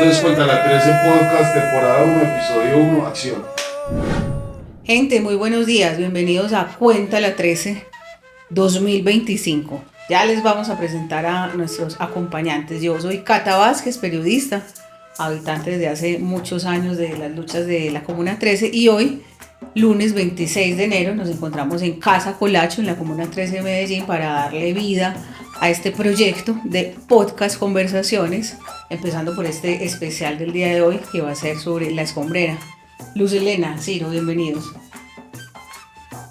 Esto es Cuenta la 13 Podcast, temporada 1, episodio 1, acción. Gente, muy buenos días, bienvenidos a Cuenta la 13 2025. Ya les vamos a presentar a nuestros acompañantes. Yo soy Cata Vázquez, periodista, habitante desde hace muchos años de las luchas de la Comuna 13, y hoy, lunes 26 de enero, nos encontramos en Casa Colacho, en la Comuna 13 de Medellín, para darle vida a este proyecto de podcast conversaciones, empezando por este especial del día de hoy, que va a ser sobre la escombrera. Luz Elena, Ciro, bienvenidos.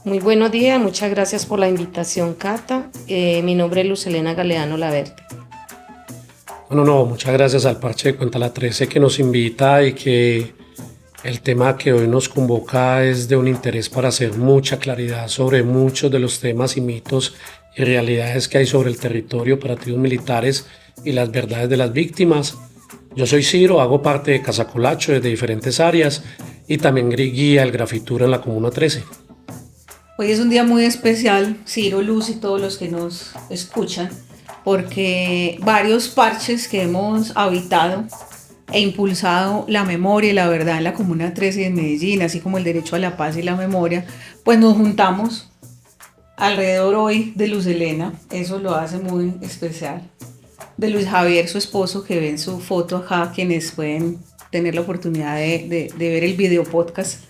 Muy buenos días, muchas gracias por la invitación, Cata. Mi nombre es Luz Elena Galeano Laverde. Muchas gracias al Parche de Cuenta la 13 que nos invita y que el tema que hoy nos convoca es de un interés para hacer mucha claridad sobre muchos de los temas y mitos y realidades que hay sobre el territorio, operativos militares y las verdades de las víctimas. Yo soy Ciro, hago parte de Casa Colacho desde diferentes áreas y también guía el Grafitura en la Comuna 13. Hoy es un día muy especial, Ciro, Luz y todos los que nos escuchan, porque varios parches que hemos habitado e impulsado la memoria y la verdad en la Comuna 13 de Medellín, así como el derecho a la paz y la memoria, pues nos juntamos alrededor hoy de Luz Elena. Eso lo hace muy especial. De Luis Javier, su esposo, que ven su foto acá, quienes pueden tener la oportunidad de ver el video podcast.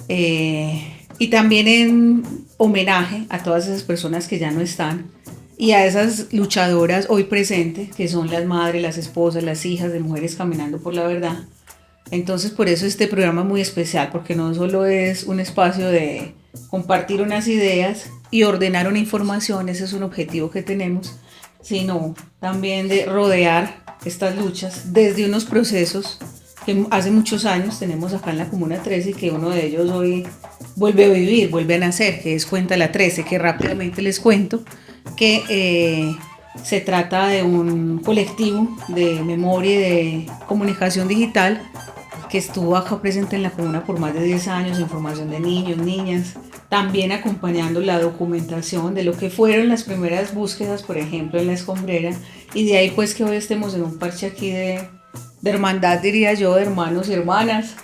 Y también en homenaje a todas esas personas que ya no están y a esas luchadoras hoy presentes, que son las madres, las esposas, las hijas de Mujeres Caminando por la Verdad. Entonces, por eso este programa es muy especial, porque no solo es un espacio de compartir unas ideas y ordenar una información, ese es un objetivo que tenemos, sino también de rodear estas luchas desde unos procesos que hace muchos años tenemos acá en la Comuna 13 y que uno de ellos hoy vuelve a vivir, vuelve a nacer, que es Cuenta la 13, que rápidamente les cuento que se trata de un colectivo de memoria y de comunicación digital que estuvo acá presente en la comuna por más de 10 años en formación de niños, niñas, también acompañando la documentación de lo que fueron las primeras búsquedas, por ejemplo, en la escombrera, y de ahí pues que hoy estemos en un parche aquí de hermandad, diría yo, de hermanos y hermanas,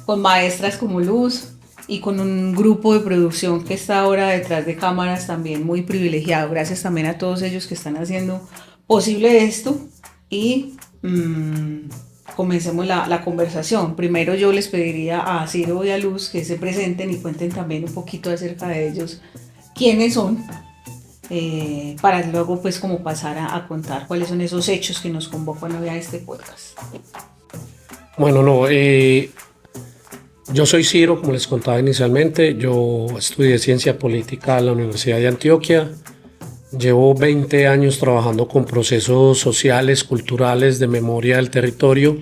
con maestras como Luz y con un grupo de producción que está ahora detrás de cámaras también muy privilegiado. Gracias también a todos ellos que están haciendo posible esto y comencemos la conversación. Primero yo les pediría a Ciro y a Luz que se presenten y cuenten también un poquito acerca de ellos, quiénes son, para luego pues como pasar a contar cuáles son esos hechos que nos convocan hoy a este podcast. Yo soy Ciro, como les contaba inicialmente. Yo estudié Ciencia Política en la Universidad de Antioquia. Llevo 20 años trabajando con procesos sociales, culturales, de memoria del territorio,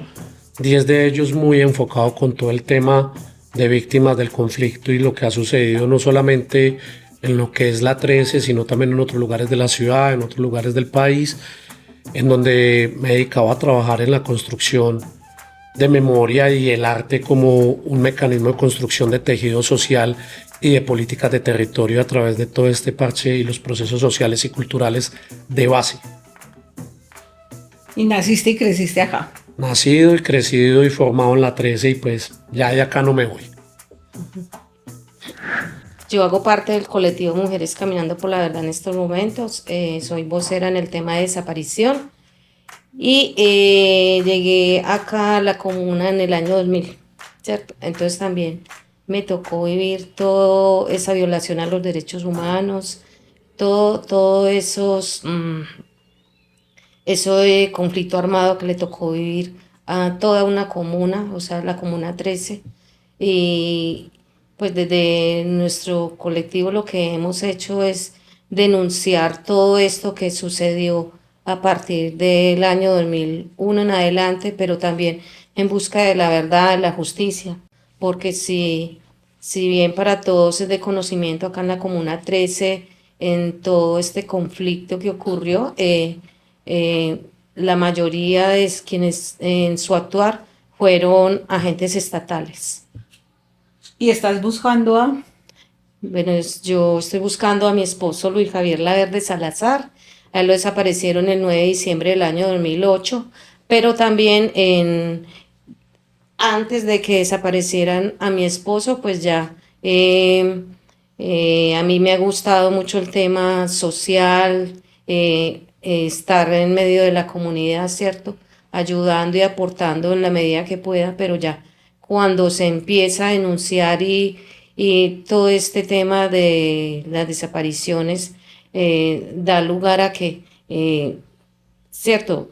10 de ellos muy enfocado con todo el tema de víctimas del conflicto y lo que ha sucedido no solamente en lo que es la 13, sino también en otros lugares de la ciudad, en otros lugares del país, en donde me he dedicado a trabajar en la construcción de memoria y el arte como un mecanismo de construcción de tejido social y de políticas de territorio a través de todo este parche y los procesos sociales y culturales de base. Y naciste y creciste acá. Nacido y crecido y formado en la 13 y pues ya de acá no me voy. Yo hago parte del colectivo Mujeres Caminando por la Verdad en estos momentos. Soy vocera en el tema de desaparición y llegué acá a la comuna en el año 2000, ¿cierto? Entonces también me tocó vivir toda esa violación a los derechos humanos, todo eso de conflicto armado que le tocó vivir a toda una comuna, o sea, la Comuna 13. Y pues desde nuestro colectivo lo que hemos hecho es denunciar todo esto que sucedió a partir del año 2001 en adelante, pero también en busca de la verdad, de la justicia, porque si bien para todos es de conocimiento acá en la Comuna 13, en todo este conflicto que ocurrió, la mayoría de quienes en su actuar fueron agentes estatales. ¿Y estás buscando a? Bueno, yo estoy buscando a mi esposo Luis Javier Laverde Salazar. A él lo desaparecieron el 9 de diciembre del año 2008, pero también antes de que desaparecieran a mi esposo, pues ya a mí me ha gustado mucho el tema social, estar en medio de la comunidad, ¿cierto? Ayudando y aportando en la medida que pueda, pero ya cuando se empieza a denunciar y todo este tema de las desapariciones da lugar a que, ¿cierto?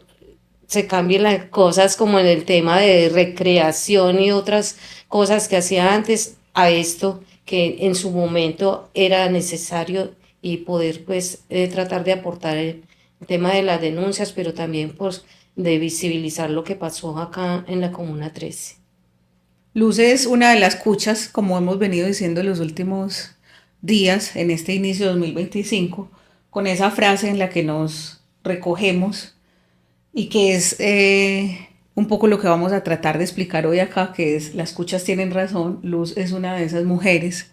Se cambien las cosas como en el tema de recreación y otras cosas que hacía antes a esto que en su momento era necesario y poder pues tratar de aportar el tema de las denuncias, pero también pues de visibilizar lo que pasó acá en la Comuna 13. Luz es una de las cuchas, como hemos venido diciendo en los últimos días, en este inicio de 2025, con esa frase en la que nos recogemos y que es un poco lo que vamos a tratar de explicar hoy acá, que es las cuchas tienen razón. Luz es una de esas mujeres,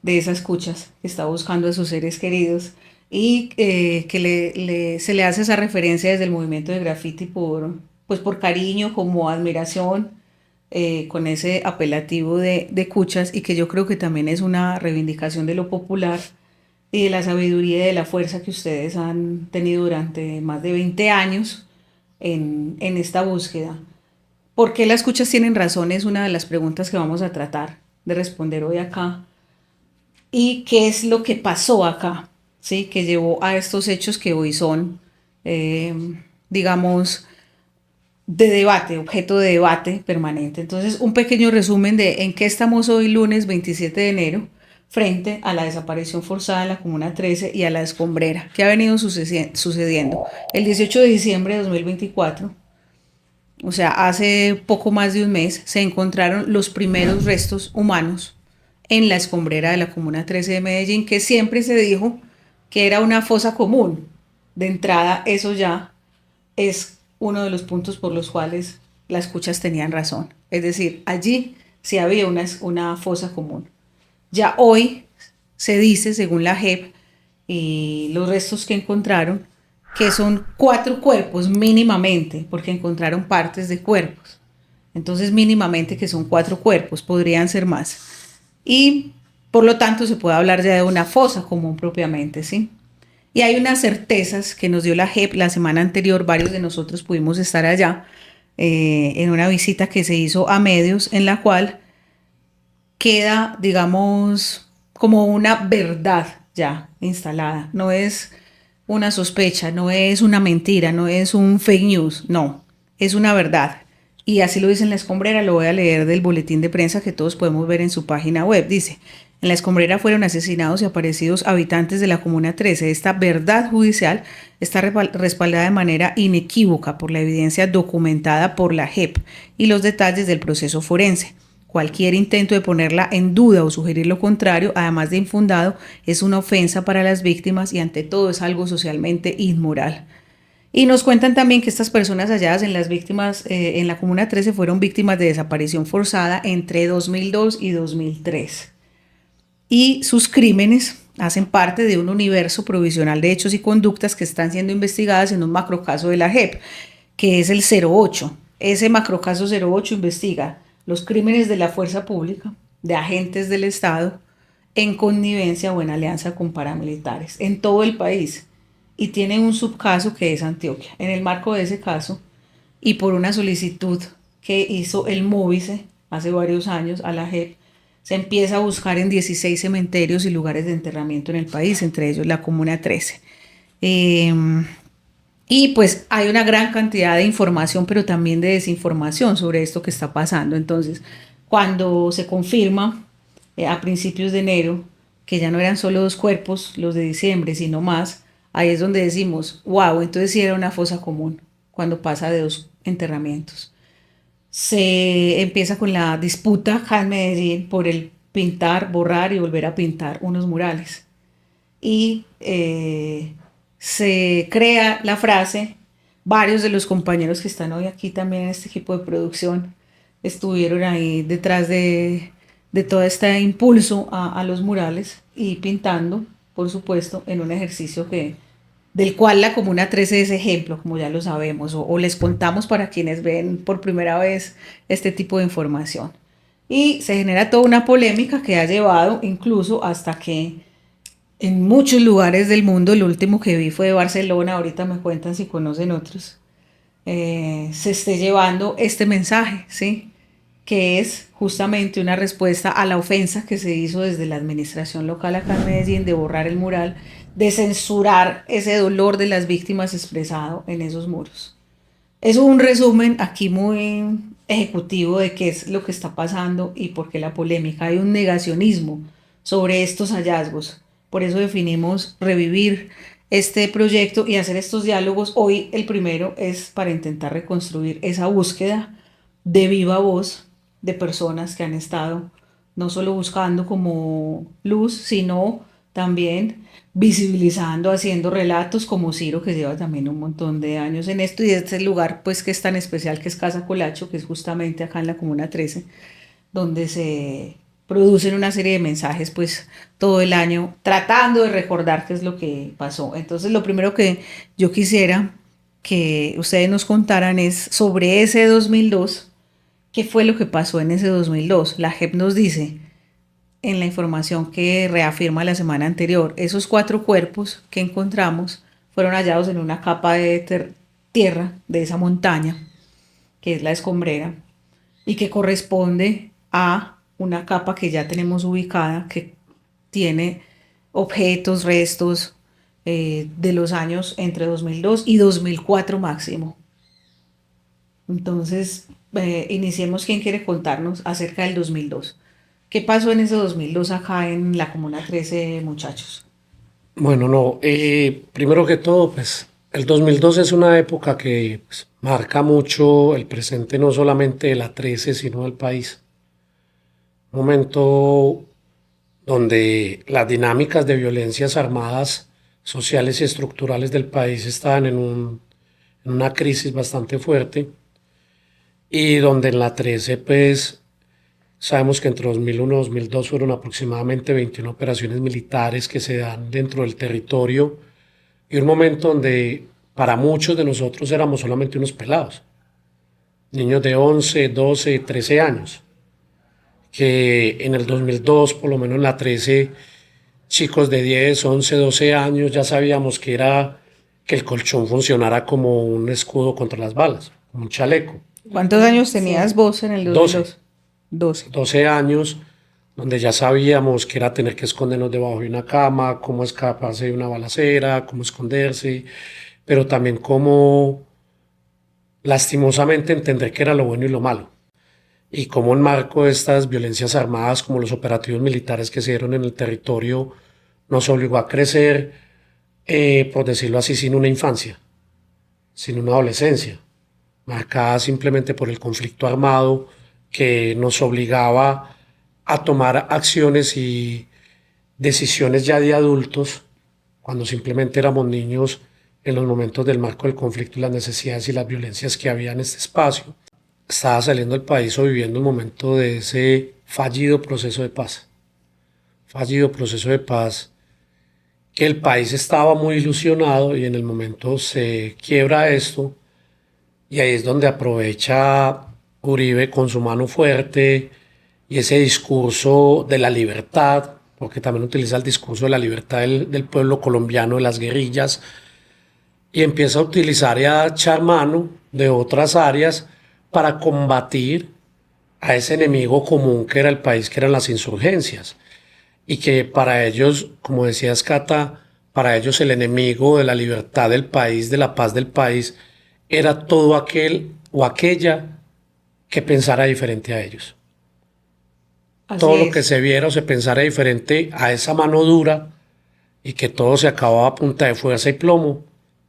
de esas cuchas, que está buscando a sus seres queridos y que se le hace esa referencia desde el movimiento de graffiti pues por cariño, como admiración, con ese apelativo de cuchas, y que yo creo que también es una reivindicación de lo popular y de la sabiduría y de la fuerza que ustedes han tenido durante más de 20 años en esta búsqueda. ¿Por qué las cuchas tienen razón? Es una de las preguntas que vamos a tratar de responder hoy acá. ¿Y qué es lo que pasó acá? ¿Sí? Que llevó a estos hechos que hoy son, digamos, de debate, objeto de debate permanente. Entonces, un pequeño resumen de en qué estamos hoy, lunes 27 de enero, frente a la desaparición forzada en la Comuna 13 y a la escombrera, que ha venido sucediendo. El 18 de diciembre de 2024, o sea, hace poco más de un mes, se encontraron los primeros restos humanos en la escombrera de la Comuna 13 de Medellín, que siempre se dijo que era una fosa común. De entrada, eso ya es uno de los puntos por los cuales las cuchas tenían razón. Es decir, allí sí había una fosa común. Ya hoy se dice, según la JEP y los restos que encontraron, que son 4 cuerpos mínimamente, porque encontraron partes de cuerpos. Entonces, mínimamente que son 4 cuerpos, podrían ser más. Y por lo tanto se puede hablar ya de una fosa común propiamente, ¿sí? Y hay unas certezas que nos dio la JEP la semana anterior, varios de nosotros pudimos estar allá en una visita que se hizo a medios, en la cual queda, digamos, como una verdad ya instalada. No es una sospecha, no es una mentira, no es un fake news, no, es una verdad. Y así lo dice en la escombrera, lo voy a leer del boletín de prensa que todos podemos ver en su página web. Dice: en la escombrera fueron asesinados y aparecidos habitantes de la Comuna 13. Esta verdad judicial está respaldada de manera inequívoca por la evidencia documentada por la JEP y los detalles del proceso forense. Cualquier intento de ponerla en duda o sugerir lo contrario, además de infundado, es una ofensa para las víctimas y ante todo es algo socialmente inmoral. Y nos cuentan también que estas personas halladas en las víctimas en la Comuna 13 fueron víctimas de desaparición forzada entre 2002 y 2003. Y sus crímenes hacen parte de un universo provisional de hechos y conductas que están siendo investigadas en un macrocaso de la JEP, que es el 08. Ese macrocaso 08 investiga los crímenes de la fuerza pública, de agentes del Estado, en connivencia o en alianza con paramilitares, en todo el país. Y tiene un subcaso que es Antioquia. En el marco de ese caso, y por una solicitud que hizo el Móvice hace varios años a la JEP, se empieza a buscar en 16 cementerios y lugares de enterramiento en el país, entre ellos la Comuna 13. Y pues hay una gran cantidad de información, pero también de desinformación sobre esto que está pasando. Entonces, cuando se confirma a principios de enero que ya no eran solo 2 cuerpos los de diciembre, sino más, ahí es donde decimos, wow, entonces sí era una fosa común cuando pasa de 2 enterramientos. Se empieza con la disputa acá en Medellín por el pintar, borrar y volver a pintar unos murales. Y se crea la frase, varios de los compañeros que están hoy aquí también en este equipo de producción estuvieron ahí detrás de todo este impulso a los murales y pintando, por supuesto, en un ejercicio que del cual la Comuna 13 es ejemplo, como ya lo sabemos, o les contamos para quienes ven por primera vez este tipo de información. Y se genera toda una polémica que ha llevado incluso hasta que en muchos lugares del mundo, el último que vi fue de Barcelona, ahorita me cuentan si conocen otros, se esté llevando este mensaje, ¿sí? Que es justamente una respuesta a la ofensa que se hizo desde la administración local acá en Medellín de borrar el mural, de censurar ese dolor de las víctimas expresado en esos muros. Es un resumen aquí muy ejecutivo de qué es lo que está pasando y por qué la polémica. Hay un negacionismo sobre estos hallazgos. Por eso definimos revivir este proyecto y hacer estos diálogos. Hoy el primero es para intentar reconstruir esa búsqueda de viva voz de personas que han estado no solo buscando como luz, sino también visibilizando, haciendo relatos como Ciro, que lleva también un montón de años en esto, y este lugar pues que es tan especial, que es Casa Colacho, que es justamente acá en la Comuna 13, donde se producen una serie de mensajes pues todo el año tratando de recordar qué es lo que pasó. Entonces lo primero que yo quisiera que ustedes nos contaran es sobre ese 2002, qué fue lo que pasó en ese 2002. La JEP nos dice en la información que reafirma la semana anterior, esos 4 cuerpos que encontramos fueron hallados en una capa de tierra de esa montaña, que es la escombrera, y que corresponde a una capa que ya tenemos ubicada, que tiene objetos, restos de los años entre 2002 y 2004 máximo. Entonces, iniciemos. ¿Quién quiere contarnos acerca del 2002? ¿Qué pasó en ese 2002 acá en la Comuna 13, muchachos? Bueno, no, primero que todo, pues el 2002 es una época que pues, marca mucho el presente no solamente de la 13, sino del país. Un momento donde las dinámicas de violencias armadas, sociales y estructurales del país estaban en una crisis bastante fuerte y donde en la 13, pues sabemos que entre 2001 y 2002 fueron aproximadamente 21 operaciones militares que se dan dentro del territorio y un momento donde para muchos de nosotros éramos solamente unos pelados, niños de 11, 12, 13 años, que en el 2002, por lo menos en la 13, chicos de 10, 11, 12 años ya sabíamos que era que el colchón funcionara como un escudo contra las balas, como un chaleco. ¿Cuántos años tenías vos en el 2002? 12 años, donde ya sabíamos que era tener que escondernos debajo de una cama, cómo escaparse de una balacera, cómo esconderse, pero también cómo lastimosamente entender qué era lo bueno y lo malo. Y cómo en marco de estas violencias armadas, como los operativos militares que se dieron en el territorio, nos obligó a crecer, por decirlo así, sin una infancia, sin una adolescencia, marcada simplemente por el conflicto armado que nos obligaba a tomar acciones y decisiones ya de adultos, cuando simplemente éramos niños en los momentos del marco del conflicto y las necesidades y las violencias que había en este espacio. Estaba saliendo del país o viviendo un momento de ese fallido proceso de paz. Fallido proceso de paz que el país estaba muy ilusionado y en el momento se quiebra esto y ahí es donde aprovecha Uribe con su mano fuerte y ese discurso de la libertad, porque también utiliza el discurso de la libertad del pueblo colombiano, de las guerrillas, y empieza a utilizar y a echar mano de otras áreas para combatir a ese enemigo común que era el país, que eran las insurgencias. Y que para ellos, como decías Cata, para ellos el enemigo de la libertad del país, de la paz del país, era todo aquel o aquella que pensara diferente a ellos. Todo lo que se viera o se pensara diferente a esa mano dura y que todo se acababa a punta de fuerza y plomo,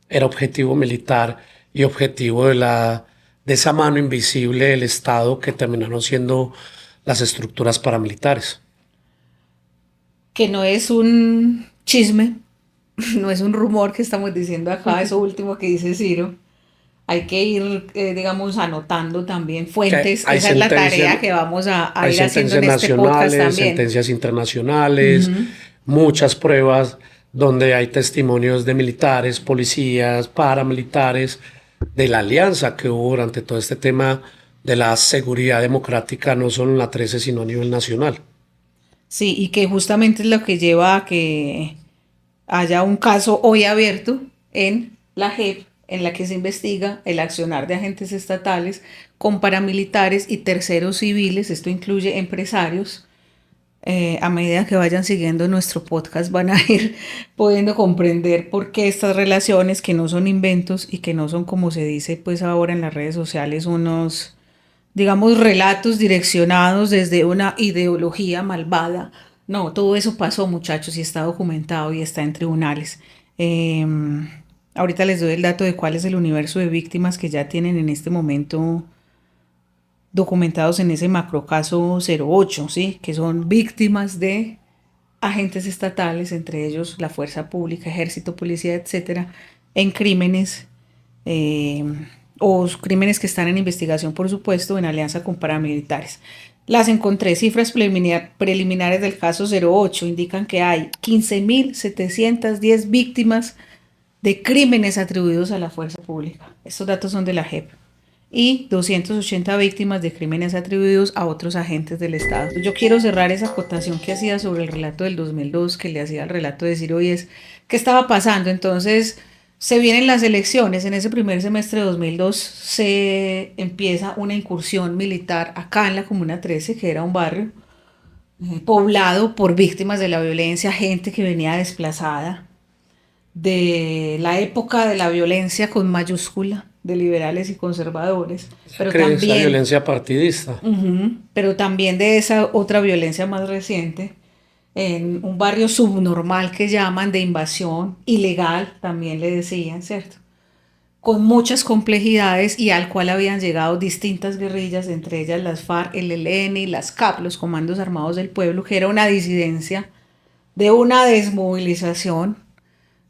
era objetivo militar y objetivo de esa mano invisible del Estado que terminaron siendo las estructuras paramilitares. Que no es un chisme, no es un rumor que estamos diciendo acá, eso último que dice Ciro. Hay que ir, digamos, anotando también fuentes. Esa es la tarea que vamos a ir haciendo en este podcast también. Sentencias internacionales, muchas pruebas donde hay testimonios de militares, policías, paramilitares, de la alianza que hubo durante todo este tema de la seguridad democrática, no solo en la 13, sino a nivel nacional. Sí, y que justamente es lo que lleva a que haya un caso hoy abierto en la JEP, en la que se investiga el accionar de agentes estatales con paramilitares y terceros civiles. Esto incluye empresarios. A medida que vayan siguiendo nuestro podcast van a ir pudiendo comprender por qué estas relaciones, que no son inventos y que no son, como se dice pues ahora en las redes sociales, unos, digamos, relatos direccionados desde una ideología malvada. No, todo eso pasó, muchachos, y está documentado y está en tribunales. Eh, Ahorita les doy el dato de cuál es el universo de víctimas que ya tienen en este momento documentados en ese macrocaso 08, ¿sí? Que son víctimas de agentes estatales, entre ellos la fuerza pública, ejército, policía, etcétera, en crímenes eh, o crímenes que están en investigación, por supuesto, en alianza con paramilitares. Las encontré, cifras preliminares del caso 08 indican que hay 15.710 víctimas de crímenes atribuidos a la fuerza pública. Estos datos son de la JEP. Y 280 víctimas de crímenes atribuidos a otros agentes del Estado. Yo quiero cerrar esa acotación que hacía sobre el relato del 2002, que le hacía al relato de Ciro, y es qué estaba pasando. Entonces, se vienen las elecciones. En ese primer semestre de 2002 se empieza una incursión militar acá en la Comuna 13, que era un barrio poblado por víctimas de la violencia, gente que venía desplazada de la época de la violencia con mayúscula, de liberales y conservadores, pero Esa también, violencia partidista. pero también de esa otra violencia más reciente, en un barrio subnormal que llaman de invasión ilegal, también le decían, ¿cierto? Con muchas complejidades y al cual habían llegado distintas guerrillas, entre ellas las FARC, el ELN y las CAP, los Comandos Armados del Pueblo, que era una disidencia de una desmovilización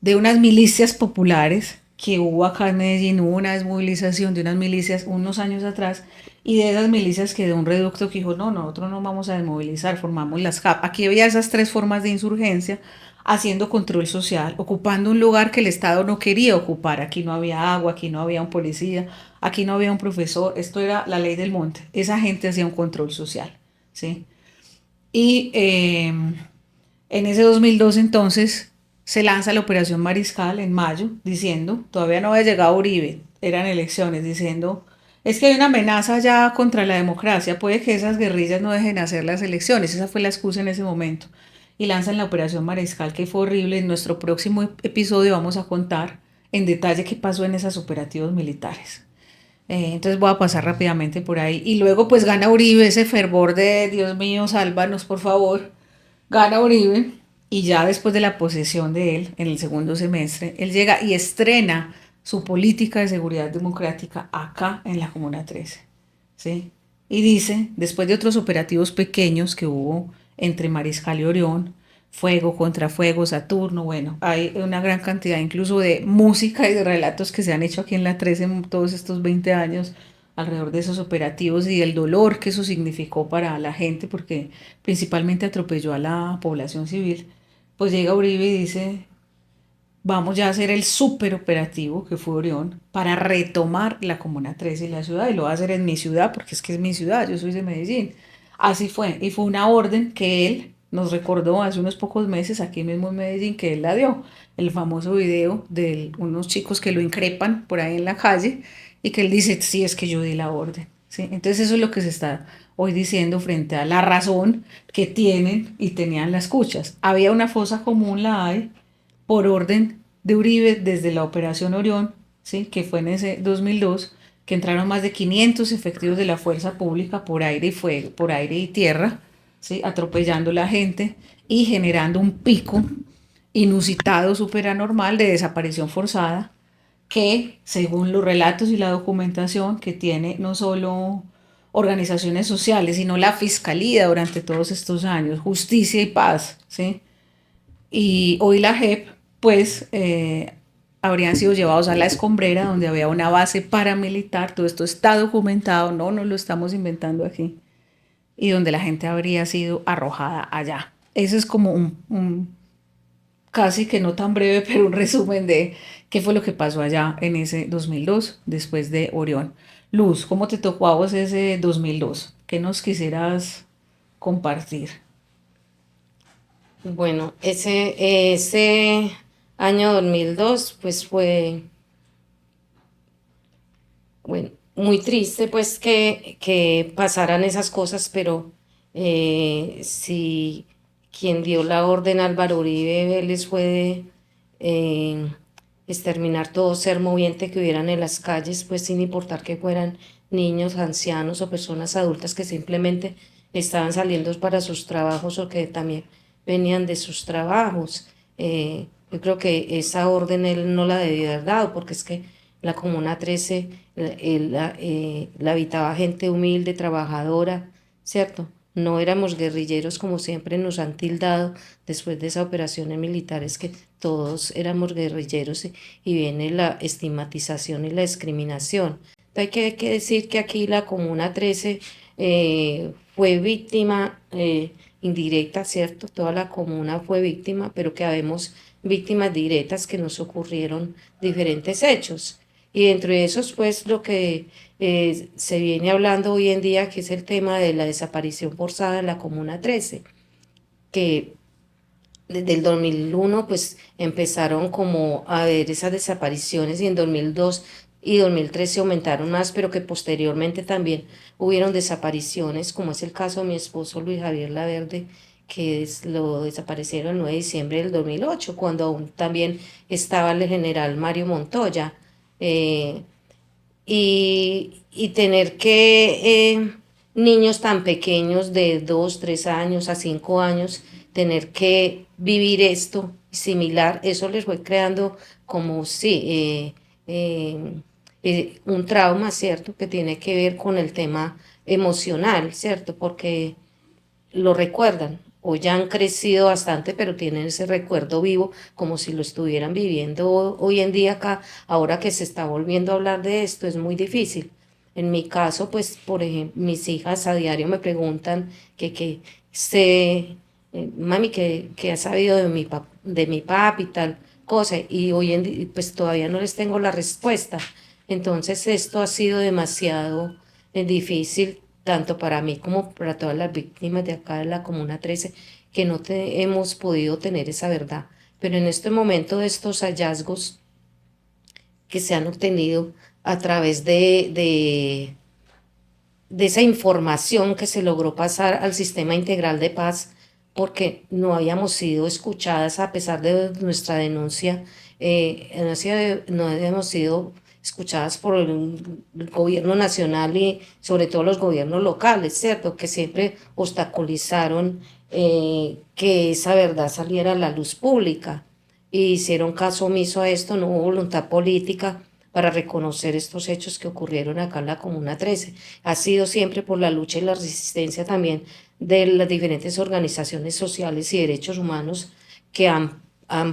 de unas milicias populares que hubo acá en Medellín. Hubo una desmovilización de unas milicias unos años atrás, y de esas milicias quedó un reducto que dijo, no, nosotros no vamos a desmovilizar, formamos las CAP. Aquí había esas tres formas de insurgencia, haciendo control social, ocupando un lugar que el Estado no quería ocupar. Aquí no había agua, aquí no había un policía, aquí no había un profesor, esto era la ley del monte. Esa gente hacía un control social, ¿sí? Y en ese 2002 entonces se lanza la Operación Mariscal en mayo, diciendo, todavía no había llegado Uribe, eran elecciones, diciendo, es que hay una amenaza ya contra la democracia, puede que esas guerrillas no dejen hacer las elecciones. Esa fue la excusa en ese momento. Y lanzan la Operación Mariscal, que fue horrible. En nuestro próximo episodio vamos a contar en detalle qué pasó en esos operativos militares. Entonces voy a pasar rápidamente por ahí. Y luego pues gana Uribe, ese fervor de Dios mío, sálvanos por favor. Gana Uribe, y ya después de la posesión de él, en el segundo semestre, él llega y estrena su política de seguridad democrática acá en la Comuna 13, ¿sí? Y dice, después de otros operativos pequeños que hubo entre Mariscal y Orión, Fuego contra Fuego, Saturno, bueno, hay una gran cantidad incluso de música y de relatos que se han hecho aquí en la 13 en todos estos 20 años alrededor de esos operativos y el dolor que eso significó para la gente, porque principalmente atropelló a la población civil. Pues llega Uribe y dice, vamos ya a hacer el super operativo que fue Orión para retomar la Comuna 13 y la ciudad, y lo va a hacer en mi ciudad porque es que es mi ciudad, yo soy de Medellín. Así fue, y fue una orden que él nos recordó hace unos pocos meses aquí mismo en Medellín, que él la dio, el famoso video de unos chicos que lo increpan por ahí en la calle y que él dice, sí, es que yo di la orden, ¿sí? Entonces eso es lo que se está hoy diciendo frente a la razón que tienen y tenían las cuchas. Había una fosa común, la hay, por orden de Uribe desde la Operación Orión, ¿sí? Que fue en ese 2002, que entraron más de 500 efectivos de la fuerza pública por aire y fuego, por aire y tierra, ¿sí? Atropellando a la gente y generando un pico inusitado, súper anormal de desaparición forzada, que según los relatos y la documentación que tiene no solo organizaciones sociales, sino la fiscalía durante todos estos años, Justicia y Paz, ¿sí? Y hoy la JEP, pues, habrían sido llevados a la Escombrera, donde había una base paramilitar. Todo esto está documentado, no nos lo estamos inventando aquí, y donde la gente habría sido arrojada allá. Eso es como un casi que no tan breve, pero un resumen de qué fue lo que pasó allá en ese 2002, después de Orión. Luz, ¿cómo te tocó a vos ese 2002? ¿Qué nos quisieras compartir? Bueno, ese año 2002 pues fue, bueno, muy triste pues que pasaran esas cosas, pero si quien dio la orden, Álvaro Uribe Vélez, fue de exterminar todo ser moviente que hubieran en las calles, pues sin importar que fueran niños, ancianos o personas adultas que simplemente estaban saliendo para sus trabajos o que también venían de sus trabajos. Yo creo que esa orden él no la debió haber dado, porque es que la Comuna 13 la habitaba gente humilde, trabajadora, ¿cierto? No éramos guerrilleros como siempre nos han tildado después de esas operaciones militares, que todos éramos guerrilleros y viene la estigmatización y la discriminación. Hay que decir que aquí la Comuna 13 fue víctima indirecta, ¿cierto? Toda la comuna fue víctima, pero que habemos víctimas directas que nos ocurrieron diferentes hechos. Y dentro de esos, pues, lo que se viene hablando hoy en día, que es el tema de la desaparición forzada en la Comuna 13, que desde el 2001, pues, empezaron como a haber esas desapariciones y en 2002 y 2013 aumentaron más, pero que posteriormente también hubieron desapariciones, como es el caso de mi esposo Luis Javier Laverde, lo desaparecieron el 9 de diciembre del 2008, cuando aún también estaba el general Mario Montoya. Eh, y tener que niños tan pequeños de 2 3 años a 5 años, tener que vivir esto similar, eso les fue creando como sí, un trauma, ¿cierto? Que tiene que ver con el tema emocional, ¿cierto? Porque lo recuerdan o ya han crecido bastante, pero tienen ese recuerdo vivo como si lo estuvieran viviendo hoy en día acá, ahora que se está volviendo a hablar de esto, es muy difícil. En mi caso, pues, por ejemplo, mis hijas a diario me preguntan que sé, mami, que has sabido de mi papi y tal cosa, y hoy en día, pues todavía no les tengo la respuesta. Entonces, esto ha sido demasiado difícil tanto para mí como para todas las víctimas de acá de la Comuna 13, que no hemos podido tener esa verdad. Pero en este momento de estos hallazgos que se han obtenido a través de esa información que se logró pasar al sistema integral de paz, porque no habíamos sido escuchadas a pesar de nuestra denuncia, no habíamos sido escuchadas por el gobierno nacional y sobre todo los gobiernos locales, ¿cierto? Que siempre obstaculizaron que esa verdad saliera a la luz pública y hicieron caso omiso a esto, no hubo voluntad política para reconocer estos hechos que ocurrieron acá en la Comuna 13. Ha sido siempre por la lucha y la resistencia también de las diferentes organizaciones sociales y derechos humanos que han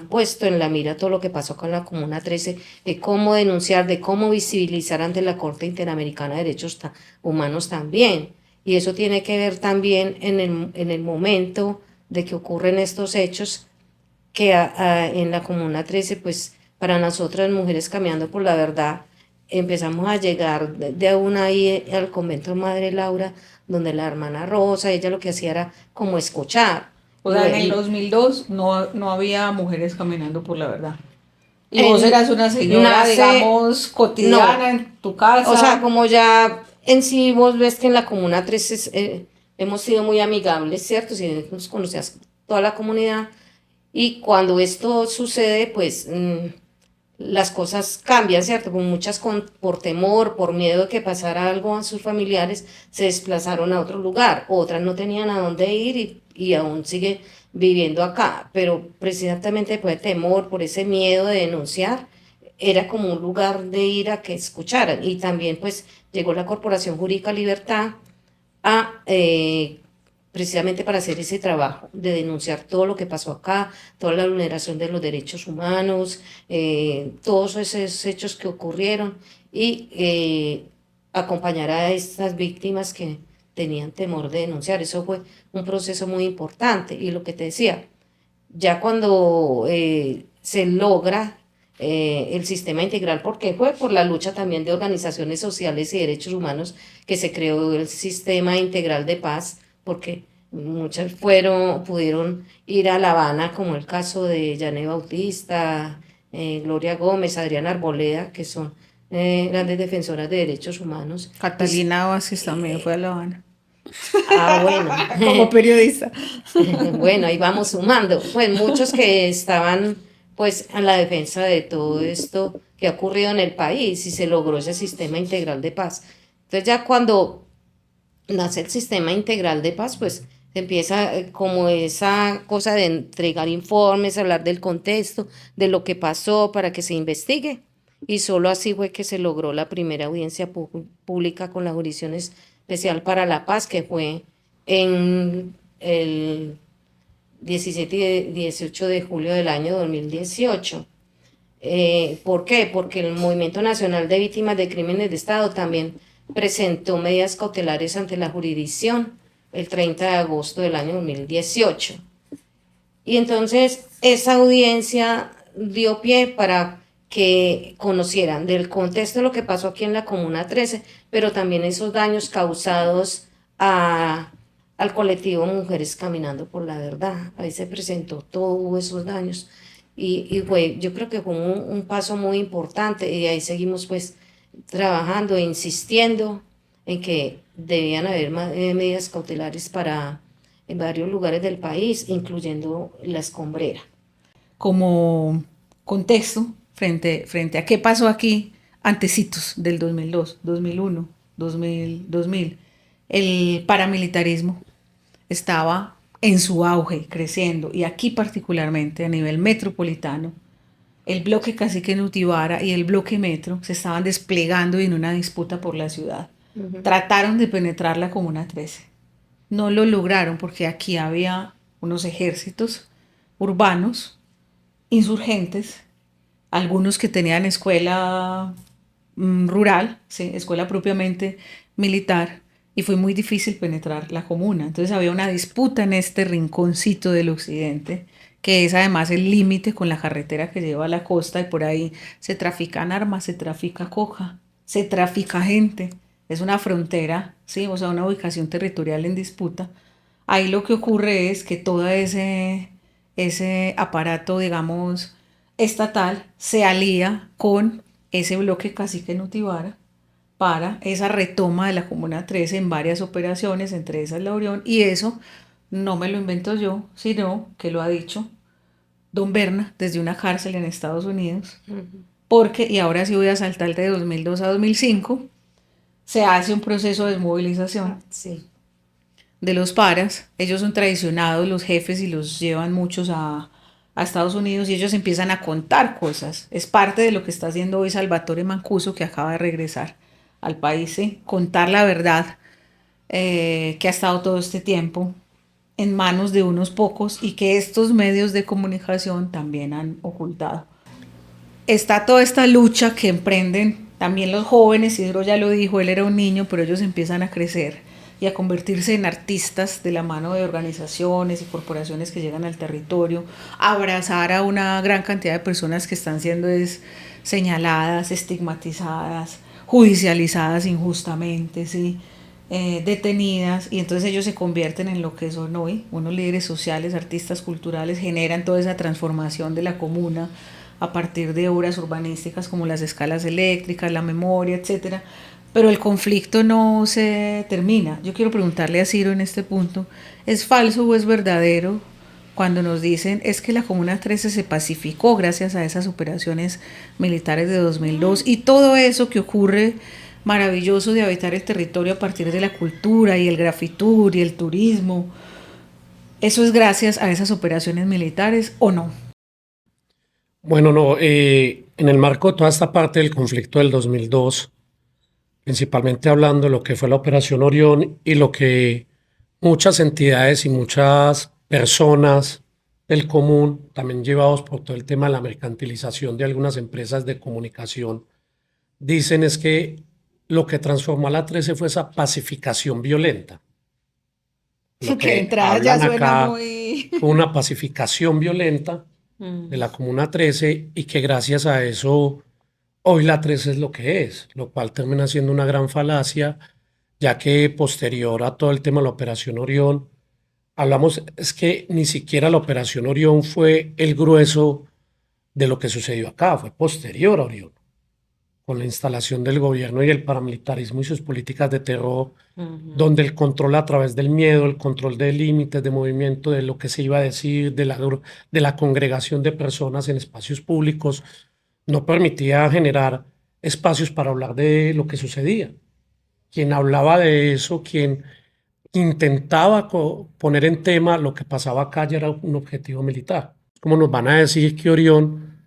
puesto en la mira todo lo que pasó con la Comuna 13, de cómo denunciar, de cómo visibilizar ante la Corte Interamericana de Derechos Humanos también. Y eso tiene que ver también en el momento de que ocurren estos hechos, que en la Comuna 13, pues para nosotras mujeres caminando por la verdad, empezamos a llegar de una ahí al convento Madre Laura, donde la hermana Rosa, ella lo que hacía era como escuchar. O sea, en el 2002 no había mujeres caminando por la verdad. Y vos En- eras una señora, digamos, cotidiana no, en tu casa. o sea, como ya en sí vos ves que en la Comuna 13 hemos sido muy amigables, ¿cierto? Si nos conocías toda la comunidad. Y cuando esto sucede, pues las cosas cambian, ¿cierto? Con muchas por temor, por miedo de que pasara algo a sus familiares, se desplazaron a otro lugar. Otras no tenían a dónde ir y aún sigue viviendo acá. Pero precisamente por el temor, por ese miedo de denunciar, era como un lugar de ir a que escucharan. Y también pues llegó la Corporación Jurídica Libertad a precisamente para hacer ese trabajo de denunciar todo lo que pasó acá, toda la vulneración de los derechos humanos, todos esos hechos que ocurrieron y acompañar a estas víctimas que tenían temor de denunciar. Eso fue un proceso muy importante y lo que te decía, ya cuando se logra el sistema integral, porque fue por la lucha también de organizaciones sociales y derechos humanos que se creó el sistema integral de paz, porque muchas pudieron ir a La Habana, como el caso de Yané Bautista, Gloria Gómez, Adriana Arboleda, que son grandes defensoras de derechos humanos. Catalina Vázquez también fue a La Habana. Bueno. Como periodista. Bueno, ahí vamos sumando. Pues muchos que estaban pues en la defensa de todo esto que ha ocurrido en el país y se logró ese sistema integral de paz. Entonces ya cuando nace el sistema integral de paz, pues se empieza como esa cosa de entregar informes, hablar del contexto, de lo que pasó para que se investigue. Y solo así fue que se logró la primera audiencia pública con la Jurisdicción Especial para la Paz, que fue en el 17 y 18 de julio del año 2018. ¿Por qué? Porque el Movimiento Nacional de Víctimas de Crímenes de Estado también presentó medidas cautelares ante la jurisdicción el 30 de agosto del año 2018. Y entonces esa audiencia dio pie para que conocieran del contexto de lo que pasó aquí en la Comuna 13, pero también esos daños causados al colectivo Mujeres Caminando por la Verdad. Ahí se presentó todos esos daños y yo creo que fue un paso muy importante y ahí seguimos pues trabajando e insistiendo en que debían haber medidas cautelares en varios lugares del país, incluyendo la Escombrera. Como contexto frente a qué pasó aquí antecitos del 2002, 2001, 2000, el paramilitarismo estaba en su auge, creciendo, y aquí particularmente a nivel metropolitano, el bloque Cacique Nutibara y el bloque Metro se estaban desplegando en una disputa por la ciudad. Trataron de penetrar la Comuna 13. No lo lograron porque aquí había unos ejércitos urbanos, insurgentes, algunos que tenían escuela rural, ¿sí? Escuela propiamente militar, y fue muy difícil penetrar la comuna. Entonces había una disputa en este rinconcito del occidente, que es además el límite con la carretera que lleva a la costa, y por ahí se trafican armas, se trafica coca, se trafica gente. Es una frontera, ¿sí? O sea, una ubicación territorial en disputa. Ahí lo que ocurre es que todo ese aparato, digamos, estatal se alía con ese bloque Cacique Nutibara para esa retoma de la Comuna 13 en varias operaciones, entre esas la Orión, y eso no me lo invento yo, sino que lo ha dicho don Berna desde una cárcel en Estados Unidos, porque, y ahora sí voy a saltar de 2002 a 2005, se hace un proceso de desmovilización de los paras. Ellos son traicionados, los jefes, y los llevan muchos a Estados Unidos, y ellos empiezan a contar cosas. Es parte de lo que está haciendo hoy Salvatore Mancuso, que acaba de regresar al país, ¿sí? Contar la verdad que ha estado todo este tiempo en manos de unos pocos y que estos medios de comunicación también han ocultado. Está toda esta lucha que emprenden también los jóvenes. Isidro ya lo dijo, él era un niño, pero ellos empiezan a crecer y a convertirse en artistas de la mano de organizaciones y corporaciones que llegan al territorio, a abrazar a una gran cantidad de personas que están siendo señaladas, estigmatizadas, judicializadas injustamente, ¿sí? Detenidas, y entonces ellos se convierten en lo que son hoy, unos líderes sociales, artistas culturales, generan toda esa transformación de la comuna a partir de obras urbanísticas como las escalas eléctricas, la memoria, etcétera. Pero el conflicto no se termina. Yo quiero preguntarle a Ciro en este punto, ¿es falso o es verdadero cuando nos dicen es que la Comuna 13 se pacificó gracias a esas operaciones militares de 2002 y todo eso que ocurre maravilloso de habitar el territorio a partir de la cultura y el grafitur y el turismo, eso es gracias a esas operaciones militares o no? Bueno, no, en el marco de toda esta parte del conflicto del 2002, principalmente hablando de lo que fue la Operación Orión y lo que muchas entidades y muchas personas del común, también llevados por todo el tema de la mercantilización de algunas empresas de comunicación, dicen es que lo que transformó a la 13 fue esa pacificación violenta. Lo Que de que entrada ya hablan suena acá muy... fue una pacificación violenta de la Comuna 13 y que gracias a eso hoy la 13 es lo que es, lo cual termina siendo una gran falacia, ya que posterior a todo el tema de la Operación Orión, hablamos, es que ni siquiera la Operación Orión fue el grueso de lo que sucedió acá, fue posterior a Orión, con la instalación del gobierno y el paramilitarismo y sus políticas de terror, Ujú. donde el control a través del miedo, el control de límites de movimiento, de lo que se iba a decir, de la congregación de personas en espacios públicos, no permitía generar espacios para hablar de lo que sucedía. Quien hablaba de eso, quien intentaba poner en tema lo que pasaba acá ya era un objetivo militar. ¿Cómo nos van a decir que Orión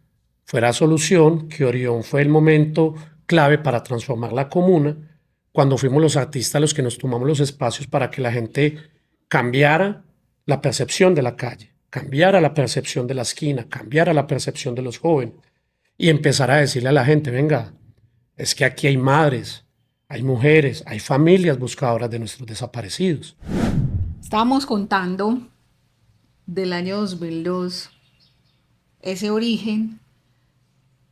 fuera solución, que Orión fue el momento clave para transformar la comuna, cuando fuimos los artistas los que nos tomamos los espacios para que la gente cambiara la percepción de la calle, cambiara la percepción de la esquina, cambiara la percepción de los jóvenes y empezar a decirle a la gente, venga, es que aquí hay madres, hay mujeres, hay familias buscadoras de nuestros desaparecidos. Estábamos contando del año 2002, ese origen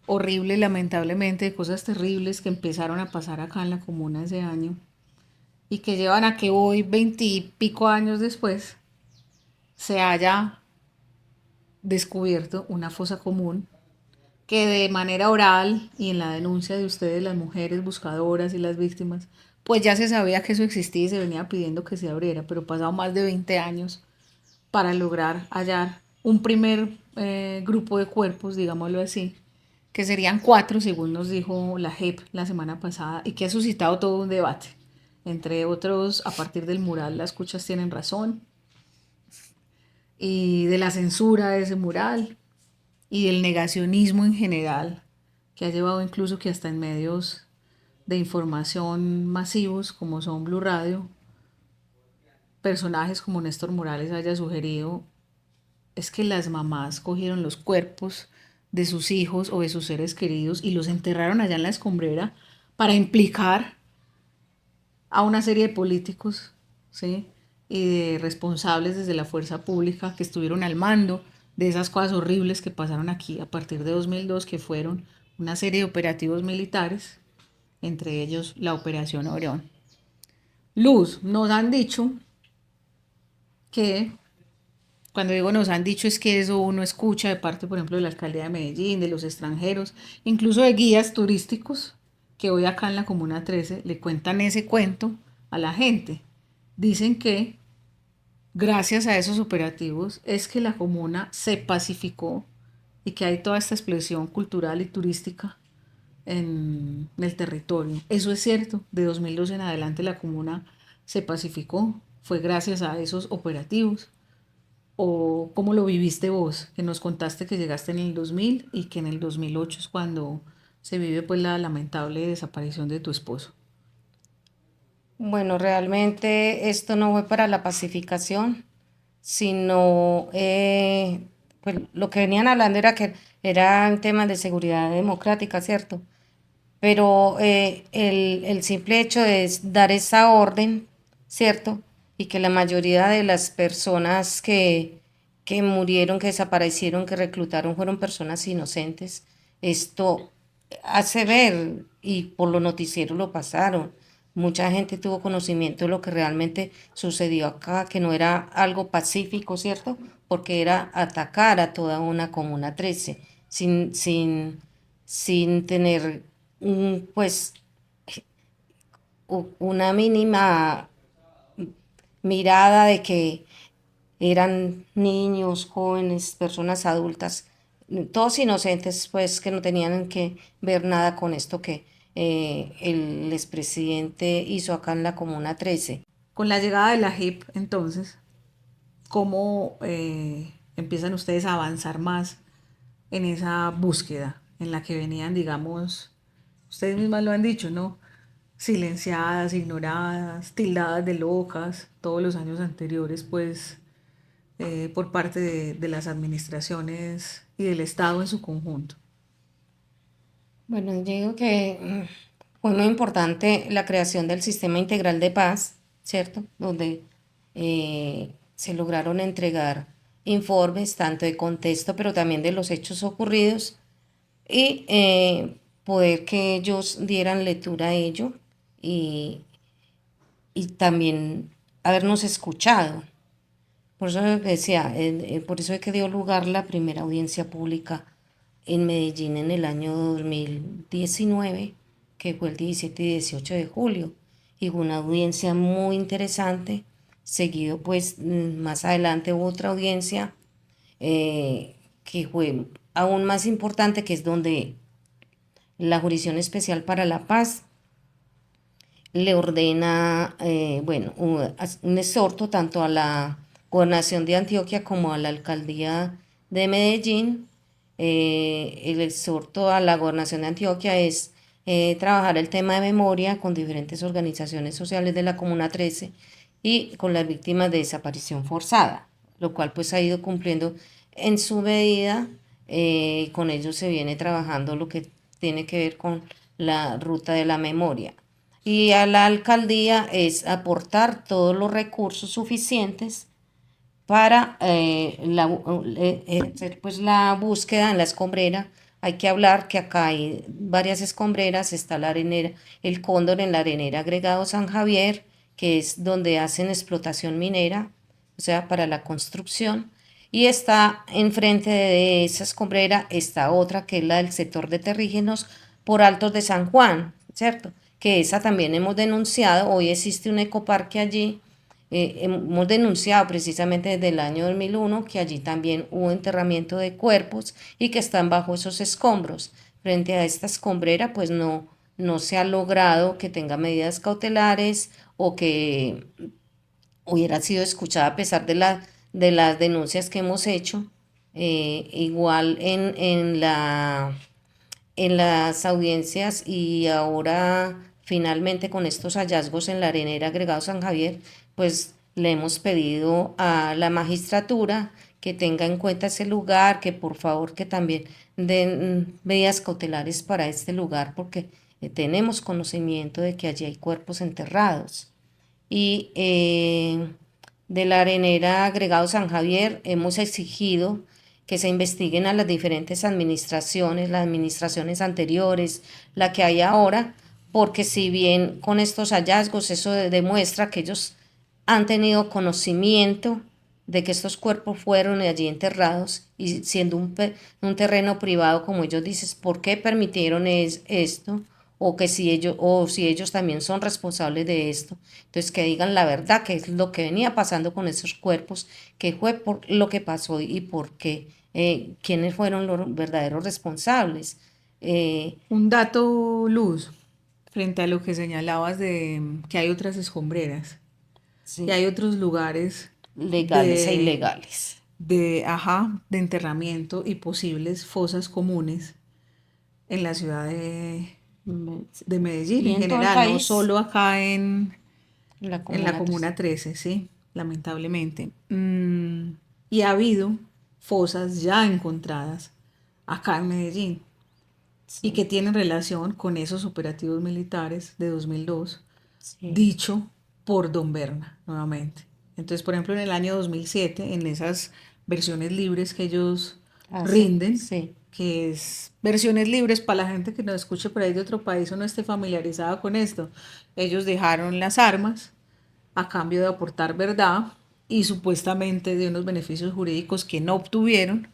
horrible, lamentablemente, de cosas terribles que empezaron a pasar acá en la comuna ese año y que llevan a que hoy, 20 y pico años después, se haya descubierto una fosa común que de manera oral y en la denuncia de ustedes, las mujeres buscadoras y las víctimas, pues ya se sabía que eso existía y se venía pidiendo que se abriera, pero pasado más de 20 años para lograr hallar un primer grupo de cuerpos, digámoslo así, que serían 4, según nos dijo la JEP la semana pasada, y que ha suscitado todo un debate. Entre otros, a partir del mural, las escuchas tienen razón, y de la censura de ese mural, y del negacionismo en general, que ha llevado incluso que hasta en medios de información masivos, como son Blue Radio, personajes como Néstor Morales haya sugerido es que las mamás cogieron los cuerpos de sus hijos o de sus seres queridos y los enterraron allá en la escombrera para implicar a una serie de políticos, ¿sí? Y de responsables desde la fuerza pública que estuvieron al mando de esas cosas horribles que pasaron aquí a partir de 2002, que fueron una serie de operativos militares, entre ellos la Operación Orión. Luz, nos han dicho que cuando digo nos han dicho es que eso uno escucha de parte, por ejemplo, de la alcaldía de Medellín, de los extranjeros, incluso de guías turísticos que hoy acá en la Comuna 13 le cuentan ese cuento a la gente. Dicen que gracias a esos operativos es que la comuna se pacificó y que hay toda esta explosión cultural y turística en el territorio. Eso es cierto, de 2012 en adelante la comuna se pacificó, fue gracias a esos operativos. ¿O cómo lo viviste vos? Que nos contaste que llegaste en el 2000 y que en el 2008 es cuando se vive pues la lamentable desaparición de tu esposo. Bueno, realmente esto no fue para la pacificación, sino pues lo que venían hablando era que eran temas de seguridad democrática, ¿cierto? Pero el simple hecho de dar esa orden, ¿cierto? Y que la mayoría de las personas que murieron, que desaparecieron, que reclutaron, fueron personas inocentes, esto hace ver, y por los noticieros lo pasaron, mucha gente tuvo conocimiento de lo que realmente sucedió acá, que no era algo pacífico, ¿cierto? Porque era atacar a toda una comuna 13, sin tener pues una mínima mirada de que eran niños, jóvenes, personas adultas, todos inocentes, pues que no tenían que ver nada con esto que el expresidente hizo acá en la Comuna 13. Con la llegada de la JEP, entonces, ¿cómo empiezan ustedes a avanzar más en esa búsqueda en la que venían, digamos, ustedes mismas lo han dicho, ¿no? Silenciadas, ignoradas, tildadas de locas, todos los años anteriores, pues, por parte de las administraciones y del Estado en su conjunto. Bueno, yo digo que fue muy importante la creación del sistema integral de paz, ¿cierto? Donde se lograron entregar informes tanto de contexto, pero también de los hechos ocurridos y poder que ellos dieran lectura a ello y, y también habernos escuchado. Por eso decía, por eso es que dio lugar la primera audiencia pública en Medellín en el año 2019, que fue el 17 y 18 de julio, y fue una audiencia muy interesante. Seguido, pues, más adelante hubo otra audiencia que fue aún más importante, que es donde la Jurisdicción Especial para la Paz le ordena, bueno, un exhorto tanto a la Gobernación de Antioquia como a la Alcaldía de Medellín. El exhorto a la Gobernación de Antioquia es trabajar el tema de memoria con diferentes organizaciones sociales de la Comuna 13 y con las víctimas de desaparición forzada, lo cual pues ha ido cumpliendo en su medida. Con ello se viene trabajando lo que tiene que ver con la ruta de la memoria. Y a la alcaldía es aportar todos los recursos suficientes para pues la búsqueda en la escombrera. Hay que hablar que acá hay varias escombreras, está la arenera, el Cóndor en la arenera Agregado San Javier, que es donde hacen explotación minera, o sea, para la construcción, y está enfrente de esa escombrera, está otra que es la del sector de Terrígenos por Altos de San Juan, ¿cierto? Que esa también hemos denunciado, hoy existe un ecoparque allí. Hemos denunciado precisamente desde el año 2001 que allí también hubo enterramiento de cuerpos y que están bajo esos escombros. Frente a esta escombrera, pues no se ha logrado que tenga medidas cautelares o que hubiera sido escuchada a pesar de las denuncias que hemos hecho. Igual en las audiencias y ahora finalmente con estos hallazgos en la arenera Agregado San Javier, pues le hemos pedido a la magistratura que tenga en cuenta ese lugar, que por favor que también den medidas cautelares para este lugar, porque tenemos conocimiento de que allí hay cuerpos enterrados. Y de la arenera Agregado San Javier hemos exigido que se investiguen a las diferentes administraciones, las administraciones anteriores, la que hay ahora, porque si bien con estos hallazgos eso demuestra que ellos han tenido conocimiento de que estos cuerpos fueron allí enterrados y siendo un terreno privado, como ellos dicen, ¿por qué permitieron esto? O si ellos también son responsables de esto. Entonces, que digan la verdad, qué es lo que venía pasando con esos cuerpos, qué fue por lo que pasó y por qué, quiénes fueron los verdaderos responsables. Un dato, Luz, frente a lo que señalabas de que hay otras escombreras Sí, y hay otros lugares legales e ilegales. de enterramiento y posibles fosas comunes en la ciudad de Medellín Y en en todo el general, no país. solo acá La en Comuna la Comuna 13, sí, lamentablemente. Y ha habido fosas ya encontradas acá en Medellín y que tienen relación con esos operativos militares de 2002, Sí. dicho por Don Berna, nuevamente. Entonces, por ejemplo, en el año 2007, en esas versiones libres que ellos rinden, Sí. que es versiones libres para la gente que nos escuche por ahí de otro país o no esté familiarizada con esto, ellos dejaron las armas a cambio de aportar verdad y supuestamente de unos beneficios jurídicos que no obtuvieron.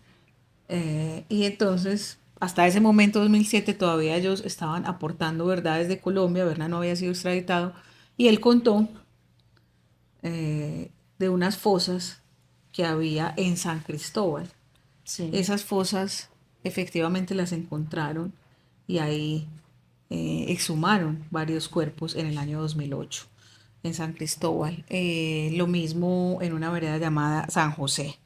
Y entonces, hasta ese momento, 2007, todavía ellos estaban aportando verdades de Colombia. Berna no había sido extraditado y él contó de unas fosas que había en San Cristóbal. Sí. Esas fosas efectivamente las encontraron y ahí exhumaron varios cuerpos en el año 2008 en San Cristóbal. Lo mismo en una vereda llamada San José.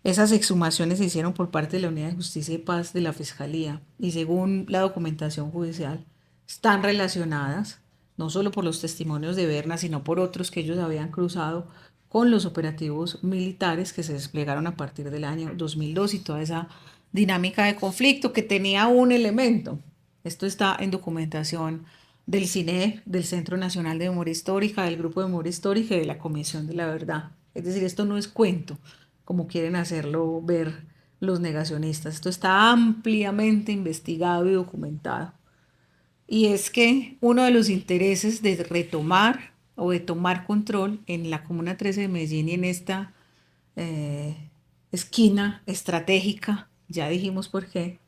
Esas exhumaciones se hicieron por parte de la Unidad de Justicia y Paz de la Fiscalía y según la documentación judicial están relacionadas no solo por los testimonios de Berna, sino por otros que ellos habían cruzado con los operativos militares que se desplegaron a partir del año 2002 y toda esa dinámica de conflicto que tenía un elemento. Esto está en documentación del CINEP, del Centro Nacional de Memoria Histórica, del Grupo de Memoria Histórica y de la Comisión de la Verdad. Es decir, esto no es cuento, como quieren hacerlo ver los negacionistas. Esto está ampliamente investigado y documentado. Y es que uno de los intereses de retomar o de tomar control en la Comuna 13 de Medellín y en esta esquina estratégica, ya dijimos por qué,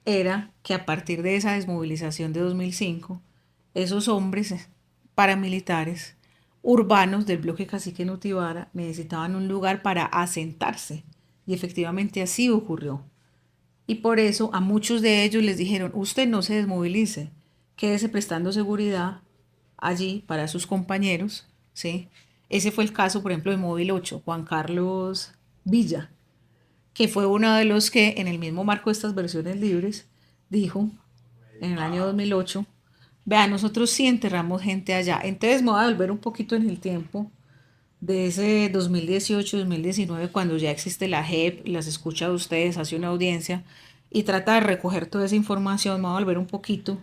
era que a partir de esa desmovilización de 2005, esos hombres paramilitares urbanos del bloque Cacique Nutibara necesitaban un lugar para asentarse. Y efectivamente así ocurrió. Y por eso a muchos de ellos les dijeron, usted no se desmovilice, quédese prestando seguridad allí para sus compañeros, ¿sí? Ese fue el caso, por ejemplo, de Móvil 8, Juan Carlos Villa, que fue uno de los que en el mismo marco de estas versiones libres dijo en el año 2008, vea, nosotros sí enterramos gente allá. Entonces me voy a volver un poquito en el tiempo de ese 2018-2019, cuando ya existe la JEP, las escucha de ustedes, hace una audiencia y trata de recoger toda esa información. Me voy a volver un poquito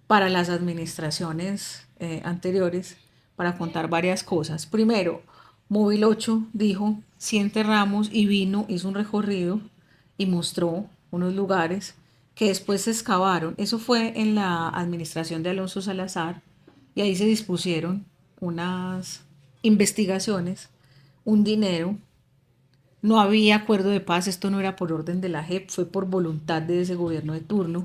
para las administraciones anteriores para contar varias cosas. Primero, Móvil 8 dijo, sí enterramos, y vino, hizo un recorrido y mostró unos lugares que después se excavaron. Eso fue en la administración de Alonso Salazar y ahí se dispusieron unas investigaciones, un dinero. No había acuerdo de paz, esto no era por orden de la JEP, fue por voluntad de ese gobierno de turno,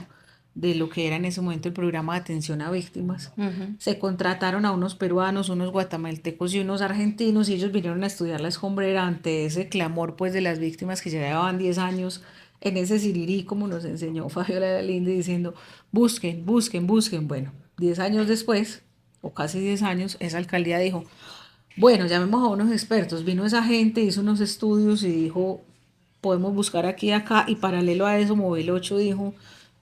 de lo que era en ese momento el programa de atención a víctimas. Se contrataron a unos peruanos, unos guatemaltecos y unos argentinos, y ellos vinieron a estudiar la escombrera ante ese clamor pues de las víctimas que ya llevaban 10 años en ese sirirí, como nos enseñó Fabiola Linde, diciendo busquen, busquen, busquen. Bueno, 10 años después, o casi 10 años, esa alcaldía dijo, bueno, llamemos a unos expertos. Vino esa gente, hizo unos estudios y dijo, podemos buscar aquí y acá, y paralelo a eso Móvil 8 dijo,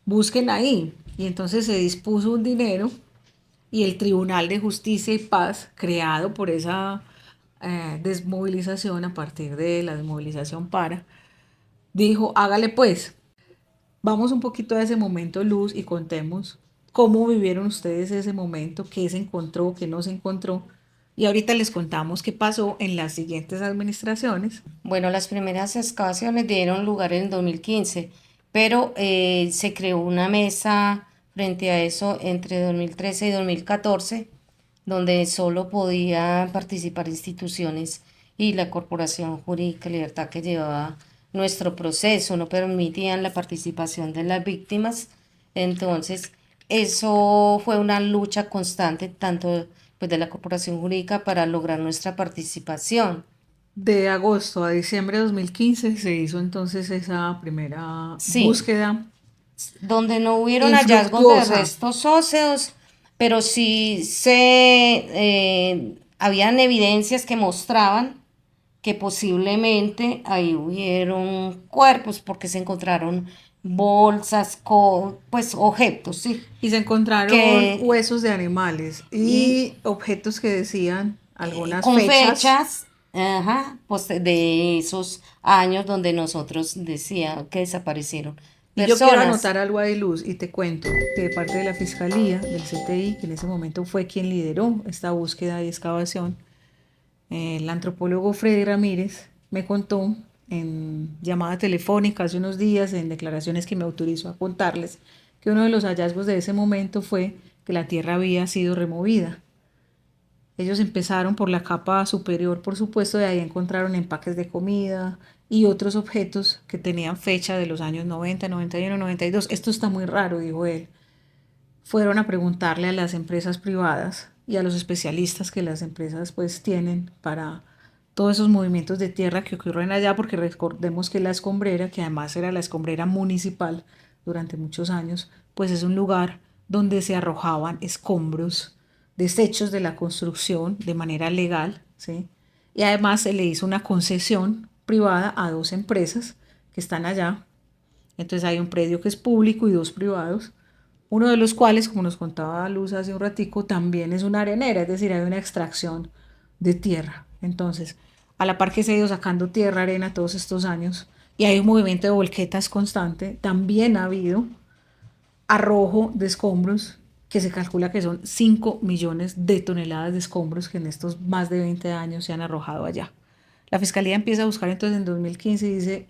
busquen ahí. Y entonces se dispuso un dinero y el Tribunal de Justicia y Paz, creado por esa desmovilización, a partir de la desmovilización dijo, hágale pues. Vamos un poquito a ese momento, Luz, y contemos cómo vivieron ustedes ese momento, qué se encontró, qué no se encontró. Y ahorita les contamos qué pasó en las siguientes administraciones. Bueno, las primeras excavaciones dieron lugar en 2015, pero se creó una mesa frente a eso entre 2013 y 2014, donde solo podían participar instituciones y la Corporación Jurídica y Libertad, que llevaba nuestro proceso, no permitían la participación de las víctimas. Entonces, eso fue una lucha constante, tanto pues, de la Corporación Jurídica, para lograr nuestra participación. De agosto a diciembre de 2015 se hizo entonces esa primera Sí. búsqueda. Donde no hubieron hallazgos de Infructuosa. restos óseos, pero sí habían evidencias que mostraban que posiblemente ahí hubieron cuerpos, porque se encontraron bolsas, pues objetos, sí. Y se encontraron Que- huesos de animales y objetos que decían algunas con fechas. ajá, pues de esos años donde nosotros decía que desaparecieron Y yo quiero personas. anotar algo ahí, Luz, y te cuento que de parte de la Fiscalía, del CTI, que en ese momento fue quien lideró esta búsqueda y excavación, el antropólogo Freddy Ramírez me contó en llamada telefónica hace unos días, en declaraciones que me autorizó a contarles, que uno de los hallazgos de ese momento fue que la tierra había sido removida. Ellos empezaron por la capa superior, por supuesto, de ahí encontraron empaques de comida y otros objetos que tenían fecha de los años 90, 91, 92. Esto está muy raro, dijo él. Fueron a preguntarle a las empresas privadas y a los especialistas que las empresas pues tienen para todos esos movimientos de tierra que ocurren allá, porque recordemos que la escombrera, que además era la escombrera municipal durante muchos años, pues es un lugar donde se arrojaban escombros, desechos de la construcción de manera legal, ¿sí? Y además se le hizo una concesión privada a 2 empresas que están allá. Entonces hay un predio que es público y 2 privados, uno de los cuales, como nos contaba Luz hace un ratico, también es una arenera, es decir, hay una extracción de tierra. Entonces, a la par que se ha ido sacando tierra, arena todos estos años, y hay un movimiento de volquetas constante, también ha habido arrojo de escombros que se calcula que son 5 millones de toneladas de escombros que en estos más de 20 años se han arrojado allá. La Fiscalía empieza a buscar entonces en 2015 y dice,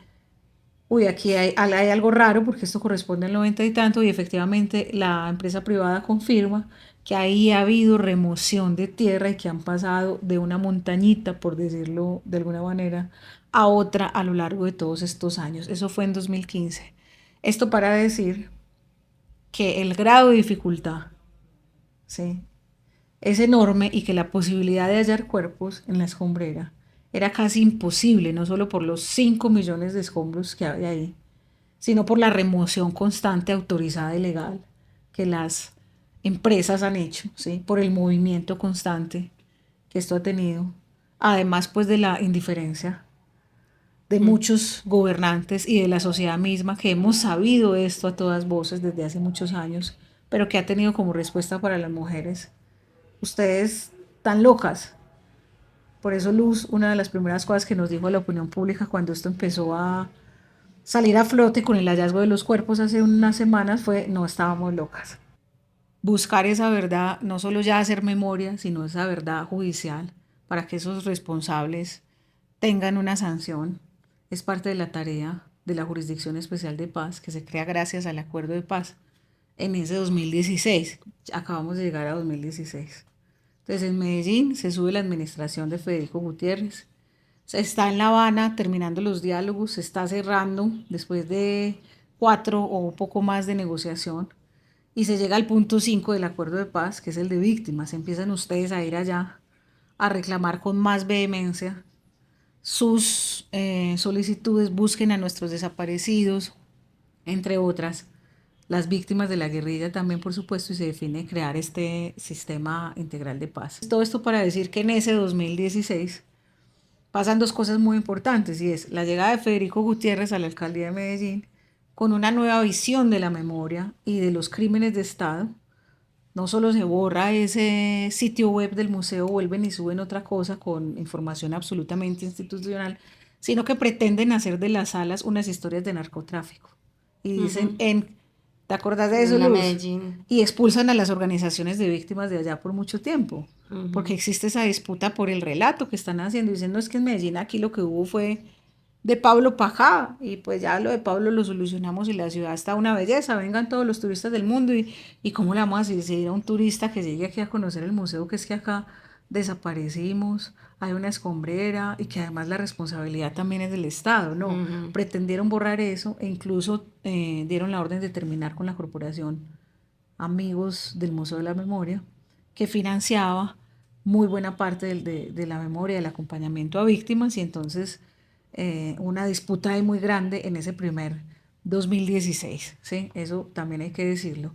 uy, aquí hay algo raro porque esto corresponde al 90 y tanto, y efectivamente la empresa privada confirma que ahí ha habido remoción de tierra y que han pasado de una montañita, por decirlo de alguna manera, a otra a lo largo de todos estos años. Eso fue en 2015. Esto para decir que el grado de dificultad, ¿sí?, es enorme y que la posibilidad de hallar cuerpos en la escombrera era casi imposible, no solo por los 5 millones de escombros que hay ahí, sino por la remoción constante, autorizada y legal que las empresas han hecho, ¿sí?, por el movimiento constante que esto ha tenido, además pues de la indiferencia de muchos gobernantes y de la sociedad misma, que hemos sabido esto a todas voces desde hace muchos años, pero que ha tenido como respuesta para las mujeres: ustedes están locas. Por eso Luz, una de las primeras cosas que nos dijo a la opinión pública cuando esto empezó a salir a flote con el hallazgo de los cuerpos hace unas semanas fue: no estábamos locas. Buscar esa verdad, no solo ya hacer memoria, sino esa verdad judicial para que esos responsables tengan una sanción, es parte de la tarea de la Jurisdicción Especial de Paz, que se crea gracias al Acuerdo de Paz en ese 2016. Acabamos de llegar a 2016. Entonces en Medellín se sube la administración de Federico Gutiérrez. Se está en La Habana terminando los diálogos, se está cerrando después de 4 o un poco más de negociación y se llega al punto 5 del acuerdo de paz, que es el de víctimas. Empiezan ustedes a ir allá a reclamar con más vehemencia sus solicitudes, busquen a nuestros desaparecidos, entre otras, las víctimas de la guerrilla también, por supuesto, y se define crear este sistema integral de paz. Todo esto para decir que en ese 2016 pasan dos cosas muy importantes, y es la llegada de Federico Gutiérrez a la alcaldía de Medellín con una nueva visión de la memoria y de los crímenes de Estado. No solo se borra ese sitio web del museo, vuelven y suben otra cosa con información absolutamente institucional, sino que pretenden hacer de las salas unas historias de narcotráfico. Y dicen, ¿te acordás de eso, En la Luz? Medellín. Y expulsan a las organizaciones de víctimas de allá por mucho tiempo, porque existe esa disputa por el relato que están haciendo. Dicen, no, es que en Medellín aquí lo que hubo fue de Pablo Pajá, y pues ya lo de Pablo lo solucionamos y la ciudad está una belleza, vengan todos los turistas del mundo, y ¿cómo le vamos a decir a un turista que llegue aquí a conocer el museo que es que acá desaparecimos, hay una escombrera y que además la responsabilidad también es del Estado? No, pretendieron borrar eso e incluso dieron la orden de terminar con la corporación Amigos del Museo de la Memoria, que financiaba muy buena parte de la memoria, del acompañamiento a víctimas, y entonces una disputa ahí muy grande en ese primer 2016, ¿sí? Eso también hay que decirlo.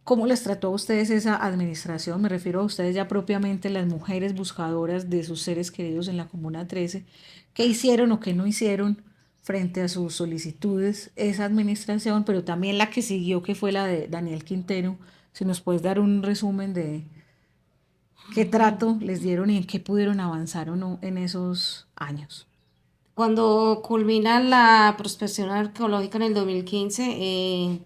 ¿Cómo les trató a ustedes esa administración? Me refiero a ustedes ya propiamente, las mujeres buscadoras de sus seres queridos en la Comuna 13. ¿Qué hicieron o qué no hicieron frente a sus solicitudes esa administración, pero también la que siguió, que fue la de Daniel Quintero? Si nos puedes dar un resumen de qué trato les dieron y en qué pudieron avanzar o no en esos años. Cuando culmina la prospección arqueológica en el 2015,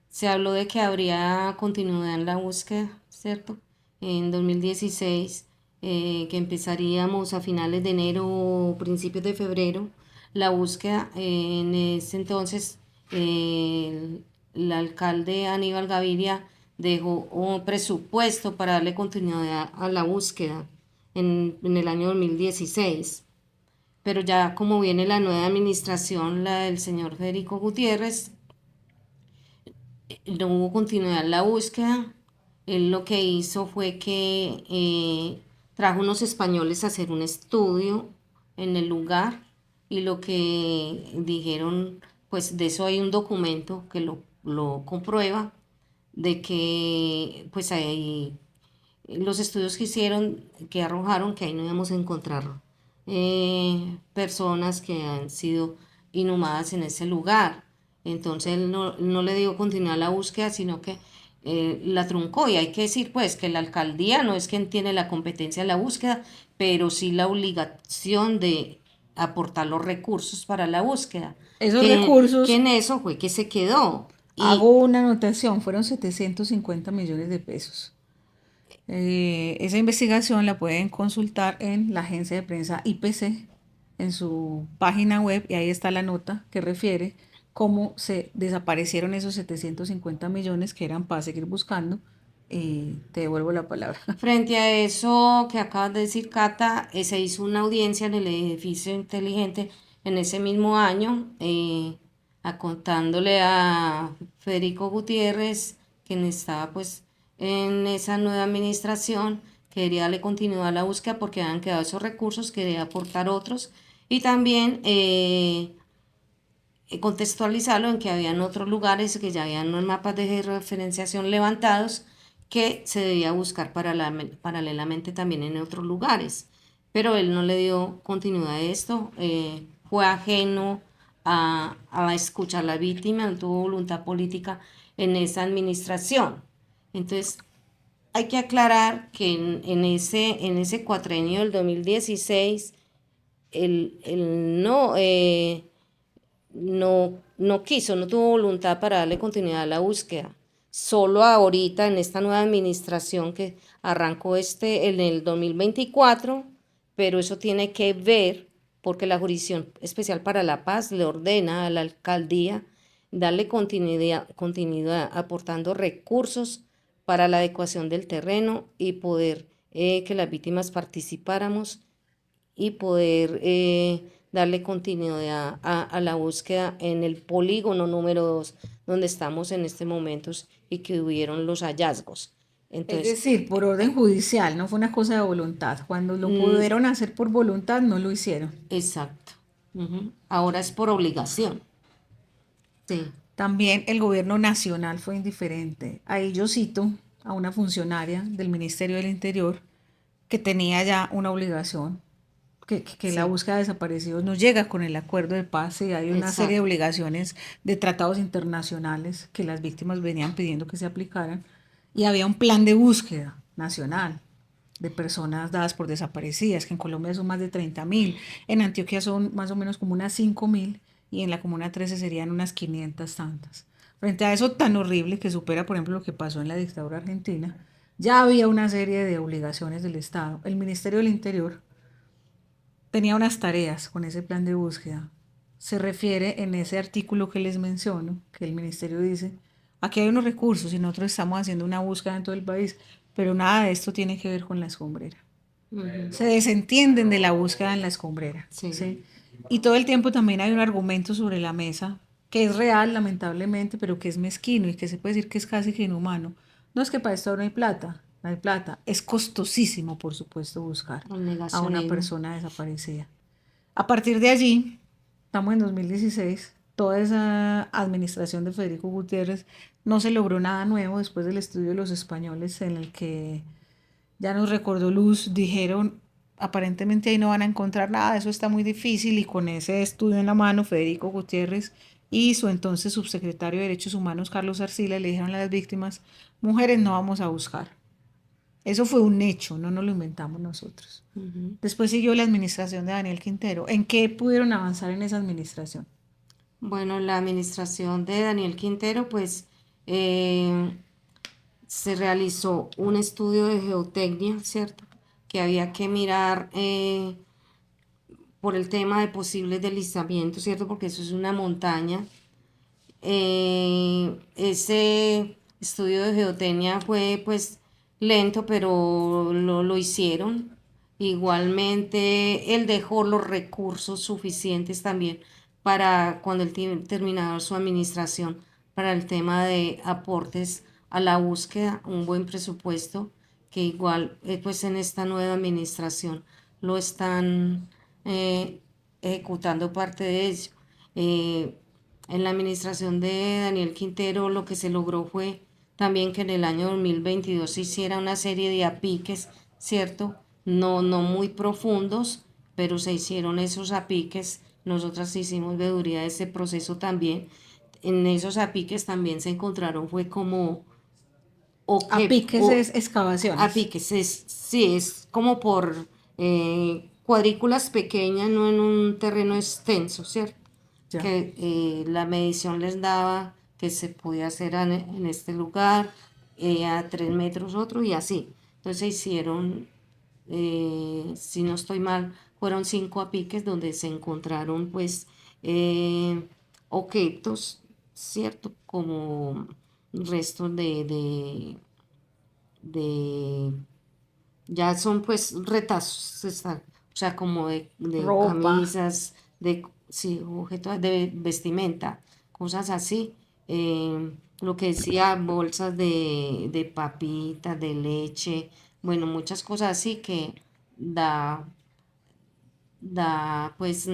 se habló de que habría continuidad en la búsqueda, ¿cierto? En 2016, que empezaríamos a finales de enero o principios de febrero, la búsqueda. En ese entonces, el alcalde Aníbal Gaviria dejó un presupuesto para darle continuidad a la búsqueda en el año 2016. Pero ya como viene la nueva administración, la del señor Federico Gutiérrez, no hubo continuidad en la búsqueda. Él lo que hizo fue que trajo unos españoles a hacer un estudio en el lugar, y lo que dijeron, pues de eso hay un documento que lo comprueba, de que pues ahí los estudios que hicieron, que arrojaron que ahí no íbamos a encontrar personas que han sido inhumadas en ese lugar. Entonces él no le dio continuidad a la búsqueda, sino que la truncó. Y hay que decir pues que la alcaldía no es quien tiene la competencia de la búsqueda, pero sí la obligación de aportar los recursos para la búsqueda. Esos recursos, que en eso fue que se quedó. Hago una anotación, fueron 750 millones de pesos. Esa investigación la pueden consultar en la agencia de prensa IPC, en su página web, y ahí está la nota que refiere cómo se desaparecieron esos 750 millones que eran para seguir buscando. Y te devuelvo la palabra. Frente a eso que acabas de decir, Cata, se hizo una audiencia en el edificio inteligente en ese mismo año, contándole a Federico Gutiérrez, quien estaba pues en esa nueva administración, quería darle continuidad a la búsqueda porque habían quedado esos recursos, quería aportar otros y también contextualizarlo en que habían otros lugares que ya habían unos mapas de referenciación levantados que se debía buscar paralelamente también en otros lugares. Pero él no le dio continuidad a esto, fue ajeno a escuchar a la víctima, no tuvo voluntad política en esa administración. Entonces, hay que aclarar que en ese cuatrenio del 2016, él no quiso, no tuvo voluntad para darle continuidad a la búsqueda. Solo ahorita, en esta nueva administración que arrancó en el 2024, pero eso tiene que ver porque la Jurisdicción Especial para la Paz le ordena a la alcaldía darle continuidad aportando recursos para la adecuación del terreno y poder que las víctimas participáramos y poder darle continuidad a la búsqueda en el polígono número 2, donde estamos en este momento y que hubieron los hallazgos. Entonces, es decir, por orden judicial, no fue una cosa de voluntad. Cuando lo pudieron hacer por voluntad, no lo hicieron. Exacto. Ahora es por obligación. Sí. También el gobierno nacional fue indiferente. Ahí yo cito a una funcionaria del Ministerio del Interior que tenía ya una obligación, que sí, la búsqueda de desaparecidos no llega con el acuerdo de paz y hay una Exacto. serie de obligaciones de tratados internacionales que las víctimas venían pidiendo que se aplicaran y había un plan de búsqueda nacional de personas dadas por desaparecidas, que en Colombia son más de 30.000, en Antioquia son más o menos como unas 5.000 y en la Comuna 13 serían unas 500 tantas. Frente a eso tan horrible que supera, por ejemplo, lo que pasó en la dictadura argentina, ya había una serie de obligaciones del Estado. El Ministerio del Interior tenía unas tareas con ese plan de búsqueda. Se refiere en ese artículo que les menciono, que el Ministerio dice, aquí hay unos recursos y nosotros estamos haciendo una búsqueda en todo el país, pero nada de esto tiene que ver con la escombrera. Se desentienden de la búsqueda en la escombrera. Sí. ¿Sí? Y todo el tiempo también hay un argumento sobre la mesa que es real, lamentablemente, pero que es mezquino y que se puede decir que es casi que inhumano. No es que para esto no hay plata, no hay plata. Es costosísimo, por supuesto, buscar a una persona desaparecida. A partir de allí, estamos en 2016, toda esa administración de Federico Gutiérrez no se logró nada nuevo después del estudio de los españoles en el que ya nos recordó Luz, dijeron aparentemente ahí no van a encontrar nada, eso está muy difícil y con ese estudio en la mano Federico Gutiérrez y su entonces subsecretario de Derechos Humanos Carlos Arcila le dijeron a las víctimas, mujeres no vamos a buscar. Eso fue un hecho, no nos lo inventamos nosotros. Después siguió la administración de Daniel Quintero. ¿En qué pudieron avanzar en esa administración? Bueno, la administración de Daniel Quintero, pues se realizó un estudio de geotecnia, ¿cierto? Que había que mirar por el tema de posibles deslizamientos, ¿cierto? Porque eso es una montaña. Ese estudio de geotecnia fue pues lento, pero lo hicieron. Igualmente, él dejó los recursos suficientes también para cuando él terminara su administración, para el tema de aportes a la búsqueda, un buen presupuesto, que igual pues en esta nueva administración lo están ejecutando parte de ello. En la administración de Daniel Quintero lo que se logró fue también que en el año 2022 se hiciera una serie de apiques, ¿cierto? No muy profundos, pero se hicieron esos apiques. Nosotras hicimos veeduría de ese proceso también. En esos apiques también se encontraron, fue como... apiques es excavaciones. Apiques es como por cuadrículas pequeñas, no en un terreno extenso, ¿cierto? Ya. Que la medición les daba que se podía hacer en este lugar, a 3 metros otro y así. Entonces se hicieron, si no estoy mal, fueron 5 apiques donde se encontraron pues objetos, ¿cierto? Como restos de ya son pues retazos, o sea, como de Ropa. camisas, de sí, objetos de vestimenta, cosas así. Lo que decía, bolsas de papitas, de leche, bueno, muchas cosas así que da, da pues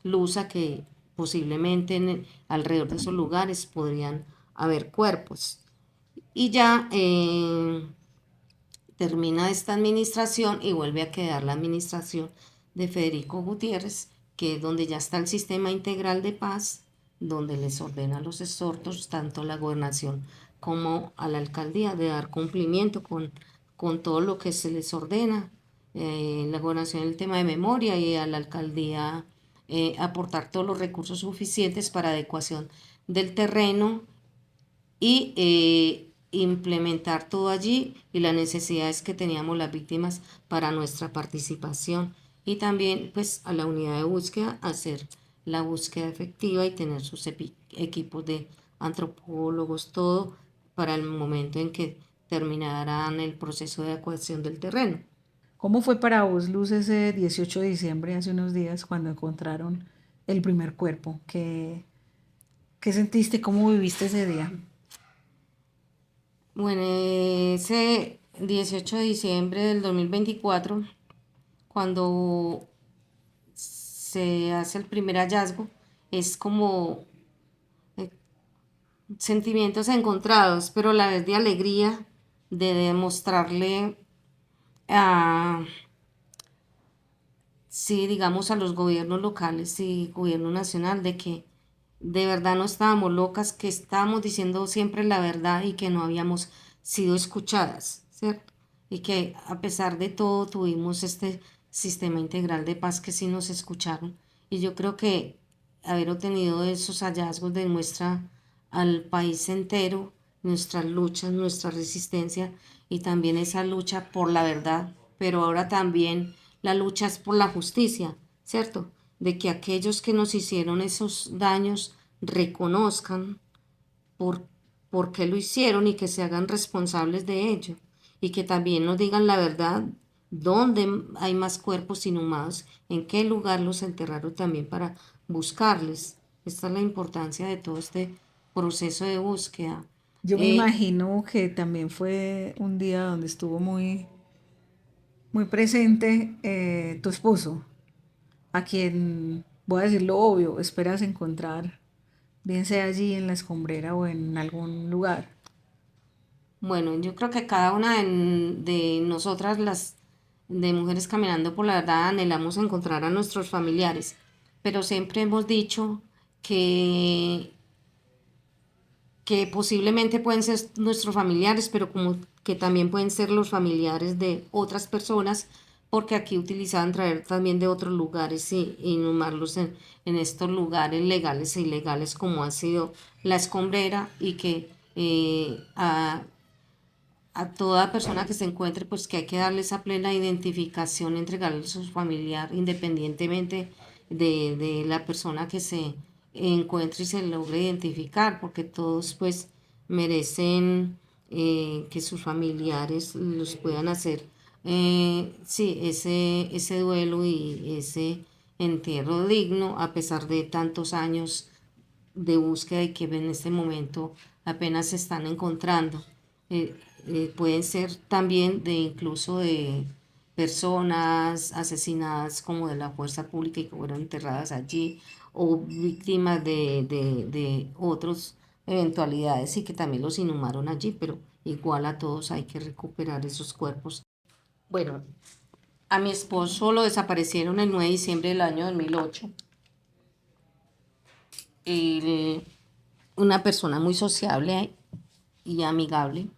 luz a que posiblemente alrededor de esos lugares podrían haber cuerpos. Y ya termina esta administración y vuelve a quedar la administración de Federico Gutiérrez, que es donde ya está el sistema integral de paz, donde les ordena a los exhortos, tanto a la gobernación como a la alcaldía, de dar cumplimiento con todo lo que se les ordena. La gobernación en el tema de memoria y a la alcaldía aportar todos los recursos suficientes para adecuación del terreno y implementar todo allí y las necesidades que teníamos las víctimas para nuestra participación y también pues a la unidad de búsqueda hacer la búsqueda efectiva y tener sus equipos de antropólogos, todo para el momento en que terminaran el proceso de adecuación del terreno. ¿Cómo fue para vos, Luz, ese 18 de diciembre, hace unos días, cuando encontraron el primer cuerpo? ¿Qué sentiste? ¿Cómo viviste ese día? Bueno, ese 18 de diciembre del 2024, cuando se hace el primer hallazgo, es como eh, sentimientos encontrados, pero a la vez de alegría de demostrarle a, sí, digamos, a los gobiernos locales y gobierno nacional de que de verdad no estábamos locas, que estábamos diciendo siempre la verdad y que no habíamos sido escuchadas, ¿cierto? Y que a pesar de todo tuvimos este sistema integral de paz que sí nos escucharon. Y yo creo que haber obtenido esos hallazgos demuestra al país entero nuestras luchas, nuestra resistencia y también esa lucha por la verdad, pero ahora también la lucha es por la justicia, ¿cierto? De que aquellos que nos hicieron esos daños reconozcan por, por qué lo hicieron y que se hagan responsables de ello. Y que también nos digan la verdad, dónde hay más cuerpos inhumados, en qué lugar los enterraron también para buscarles. Esta es la importancia de todo este proceso de búsqueda. Yo me Eh, imagino que también fue un día donde estuvo muy presente tu esposo, a quien, voy a decir lo obvio, esperas encontrar, bien sea allí en la escombrera o en algún lugar. Bueno, yo creo que cada una de nosotras, las de mujeres caminando por la verdad, anhelamos encontrar a nuestros familiares, pero siempre hemos dicho que, que posiblemente pueden ser nuestros familiares, pero como que también pueden ser los familiares de otras personas, porque aquí utilizaban traer también de otros lugares y inhumarlos en estos lugares legales e ilegales como ha sido la escombrera y que a toda persona que se encuentre, pues que hay que darle esa plena identificación, entregarle a su familiar, independientemente de la persona que se encuentre y se logre identificar, porque todos pues merecen que sus familiares los puedan hacer, sí, ese duelo y ese entierro digno, a pesar de tantos años de búsqueda y que en este momento apenas se están encontrando. Eh, Pueden ser también de incluso de personas asesinadas como de la fuerza pública y que fueron enterradas allí o víctimas de otras eventualidades y que también los inhumaron allí, pero igual a todos hay que recuperar esos cuerpos. Bueno, a mi esposo lo desaparecieron el 9 de diciembre del año 2008. Él, una persona muy sociable y amigable.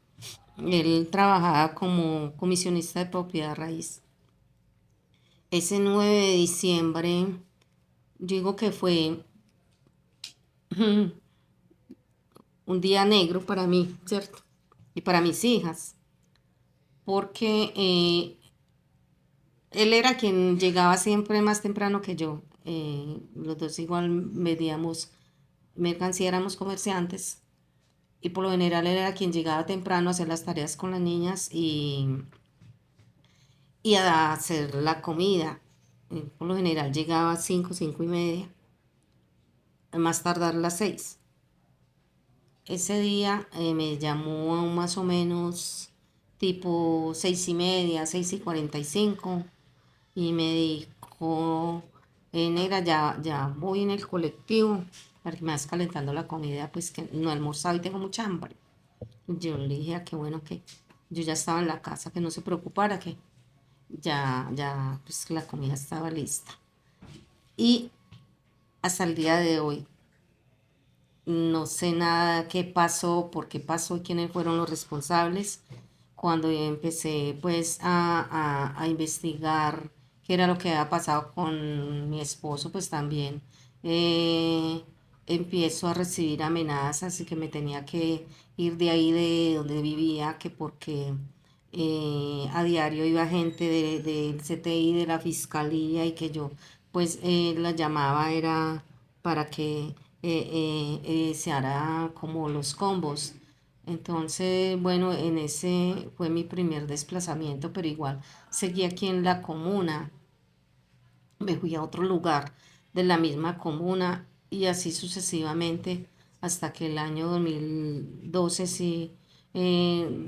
Él trabajaba como comisionista de propiedad raíz. Ese 9 de diciembre, digo que fue un día negro para mí, ¿cierto? Y para mis hijas, porque él era quien llegaba siempre más temprano que yo. Los dos igual medíamos mercancía, éramos comerciantes. Y por lo general él era quien llegaba temprano a hacer las tareas con las niñas y a hacer la comida. Por lo general llegaba a 5, 5:30, a más tardar las 6. Ese día me llamó más o menos tipo 6:30, 6:45 y me dijo, negra, ya voy en el colectivo para que me vas calentando la comida, pues que no he almorzado y tengo mucha hambre. Yo le dije, qué bueno que yo ya estaba en la casa, que no se preocupara, que ya, pues la comida estaba lista. Y hasta el día de hoy no sé nada qué pasó, por qué pasó y quiénes fueron los responsables. Cuando yo empecé pues a investigar qué era lo que había pasado con mi esposo, pues también eh, empiezo a recibir amenazas y que me tenía que ir de ahí de donde vivía, que porque a diario iba gente del CTI, de la fiscalía y que yo pues la llamaba era para que se hará como los combos. Entonces, bueno, en ese fue mi primer desplazamiento, pero igual seguí aquí en la comuna, me fui a otro lugar de la misma comuna y así sucesivamente hasta que el año 2012 sí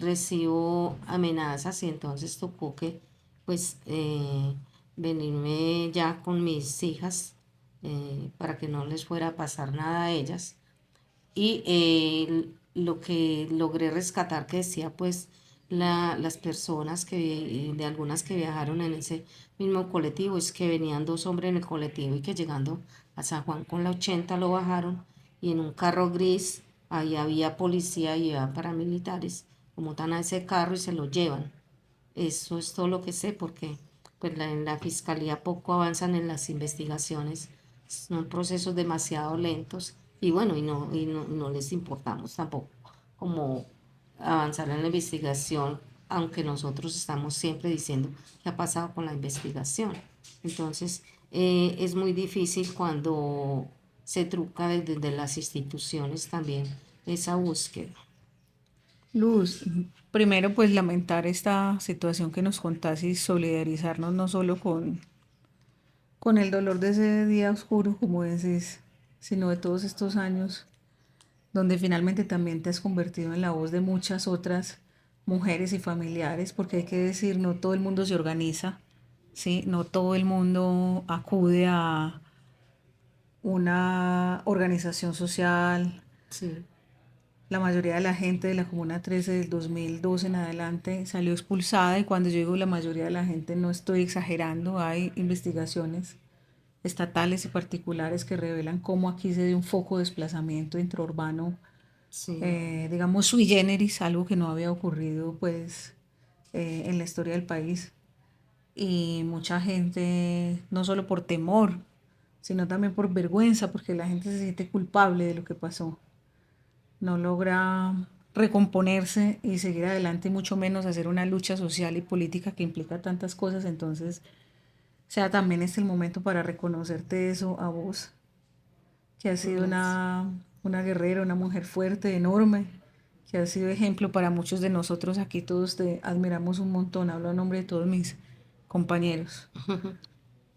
recibo amenazas y entonces tocó que pues venirme ya con mis hijas para que no les fuera a pasar nada a ellas y lo que logré rescatar que decía pues las personas de algunas que viajaron en ese mismo colectivo es que venían dos hombres en el colectivo y que llegando a San Juan con la 80 lo bajaron y en un carro gris ahí había policía y había paramilitares, lo montan a ese carro y se lo llevan. Eso es todo lo que sé porque pues en la fiscalía poco avanzan en las investigaciones, son procesos demasiado lentos y bueno, no les importamos tampoco como avanzar en la investigación, aunque nosotros estamos siempre diciendo qué ha pasado con la investigación. Entonces, es muy difícil cuando se truca desde las instituciones también esa búsqueda. Luz, primero pues lamentar esta situación que nos contás y solidarizarnos no solo con el dolor de ese día oscuro, como decís, sino de todos estos años donde finalmente también te has convertido en la voz de muchas otras mujeres y familiares, porque hay que decir, no todo el mundo se organiza, ¿sí? No todo el mundo acude a una organización social. Sí, La mayoría de la gente de la Comuna 13 del 2012 en adelante salió expulsada y cuando yo digo la mayoría de la gente no estoy exagerando, hay investigaciones estatales y particulares que revelan cómo aquí se dio un foco de desplazamiento intraurbano, sí. digamos sui generis, algo que no había ocurrido pues en la historia del país. Y mucha gente, no solo por temor, sino también por vergüenza, porque la gente se siente culpable de lo que pasó, no logra recomponerse y seguir adelante y mucho menos hacer una lucha social y política que implica tantas cosas. Entonces, o sea, también es el momento para reconocerte eso a vos, que has sido Gracias. una guerrera, una mujer fuerte, enorme, que has sido ejemplo para muchos de nosotros aquí. Todos te admiramos un montón, hablo a nombre de todos mis compañeros,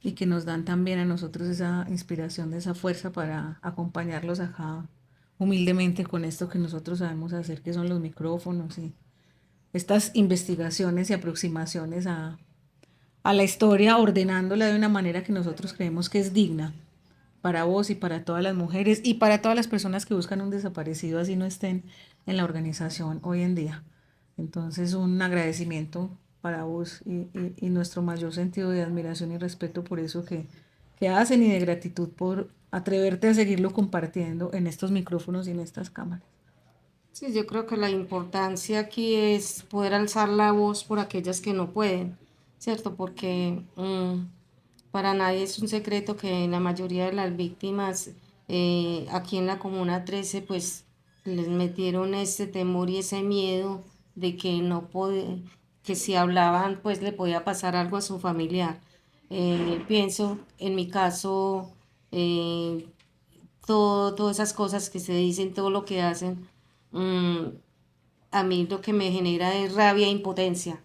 y que nos dan también a nosotros esa inspiración, esa fuerza para acompañarlos acá humildemente con esto que nosotros sabemos hacer, que son los micrófonos y estas investigaciones y aproximaciones a la historia, ordenándola de una manera que nosotros creemos que es digna para vos y para todas las mujeres y para todas las personas que buscan un desaparecido así no estén en la organización hoy en día. Entonces un agradecimiento para vos y nuestro mayor sentido de admiración y respeto por eso que hacen y de gratitud por atreverte a seguirlo compartiendo en estos micrófonos y en estas cámaras. Sí, yo creo que la importancia aquí es poder alzar la voz por aquellas que no pueden, ¿cierto? Porque para nadie es un secreto que la mayoría de las víctimas aquí en la Comuna 13 pues les metieron ese temor y ese miedo de que no podía, que si hablaban pues le podía pasar algo a su familiar. Pienso, en mi caso, eh, todas esas cosas que se dicen, todo lo que hacen, mm, a mí lo que me genera es rabia e impotencia,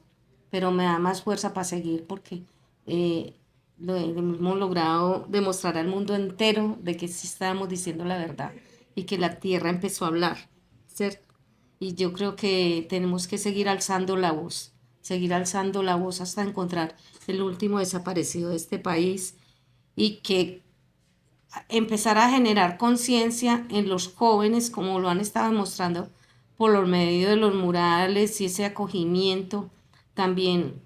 pero me da más fuerza para seguir porque eh, hemos logrado demostrar al mundo entero de que sí estábamos diciendo la verdad y que la tierra empezó a hablar, ¿cierto? Y yo creo que tenemos que seguir alzando la voz hasta encontrar el último desaparecido de este país y que empezar a generar conciencia en los jóvenes, como lo han estado mostrando por los medios de los murales y ese acogimiento también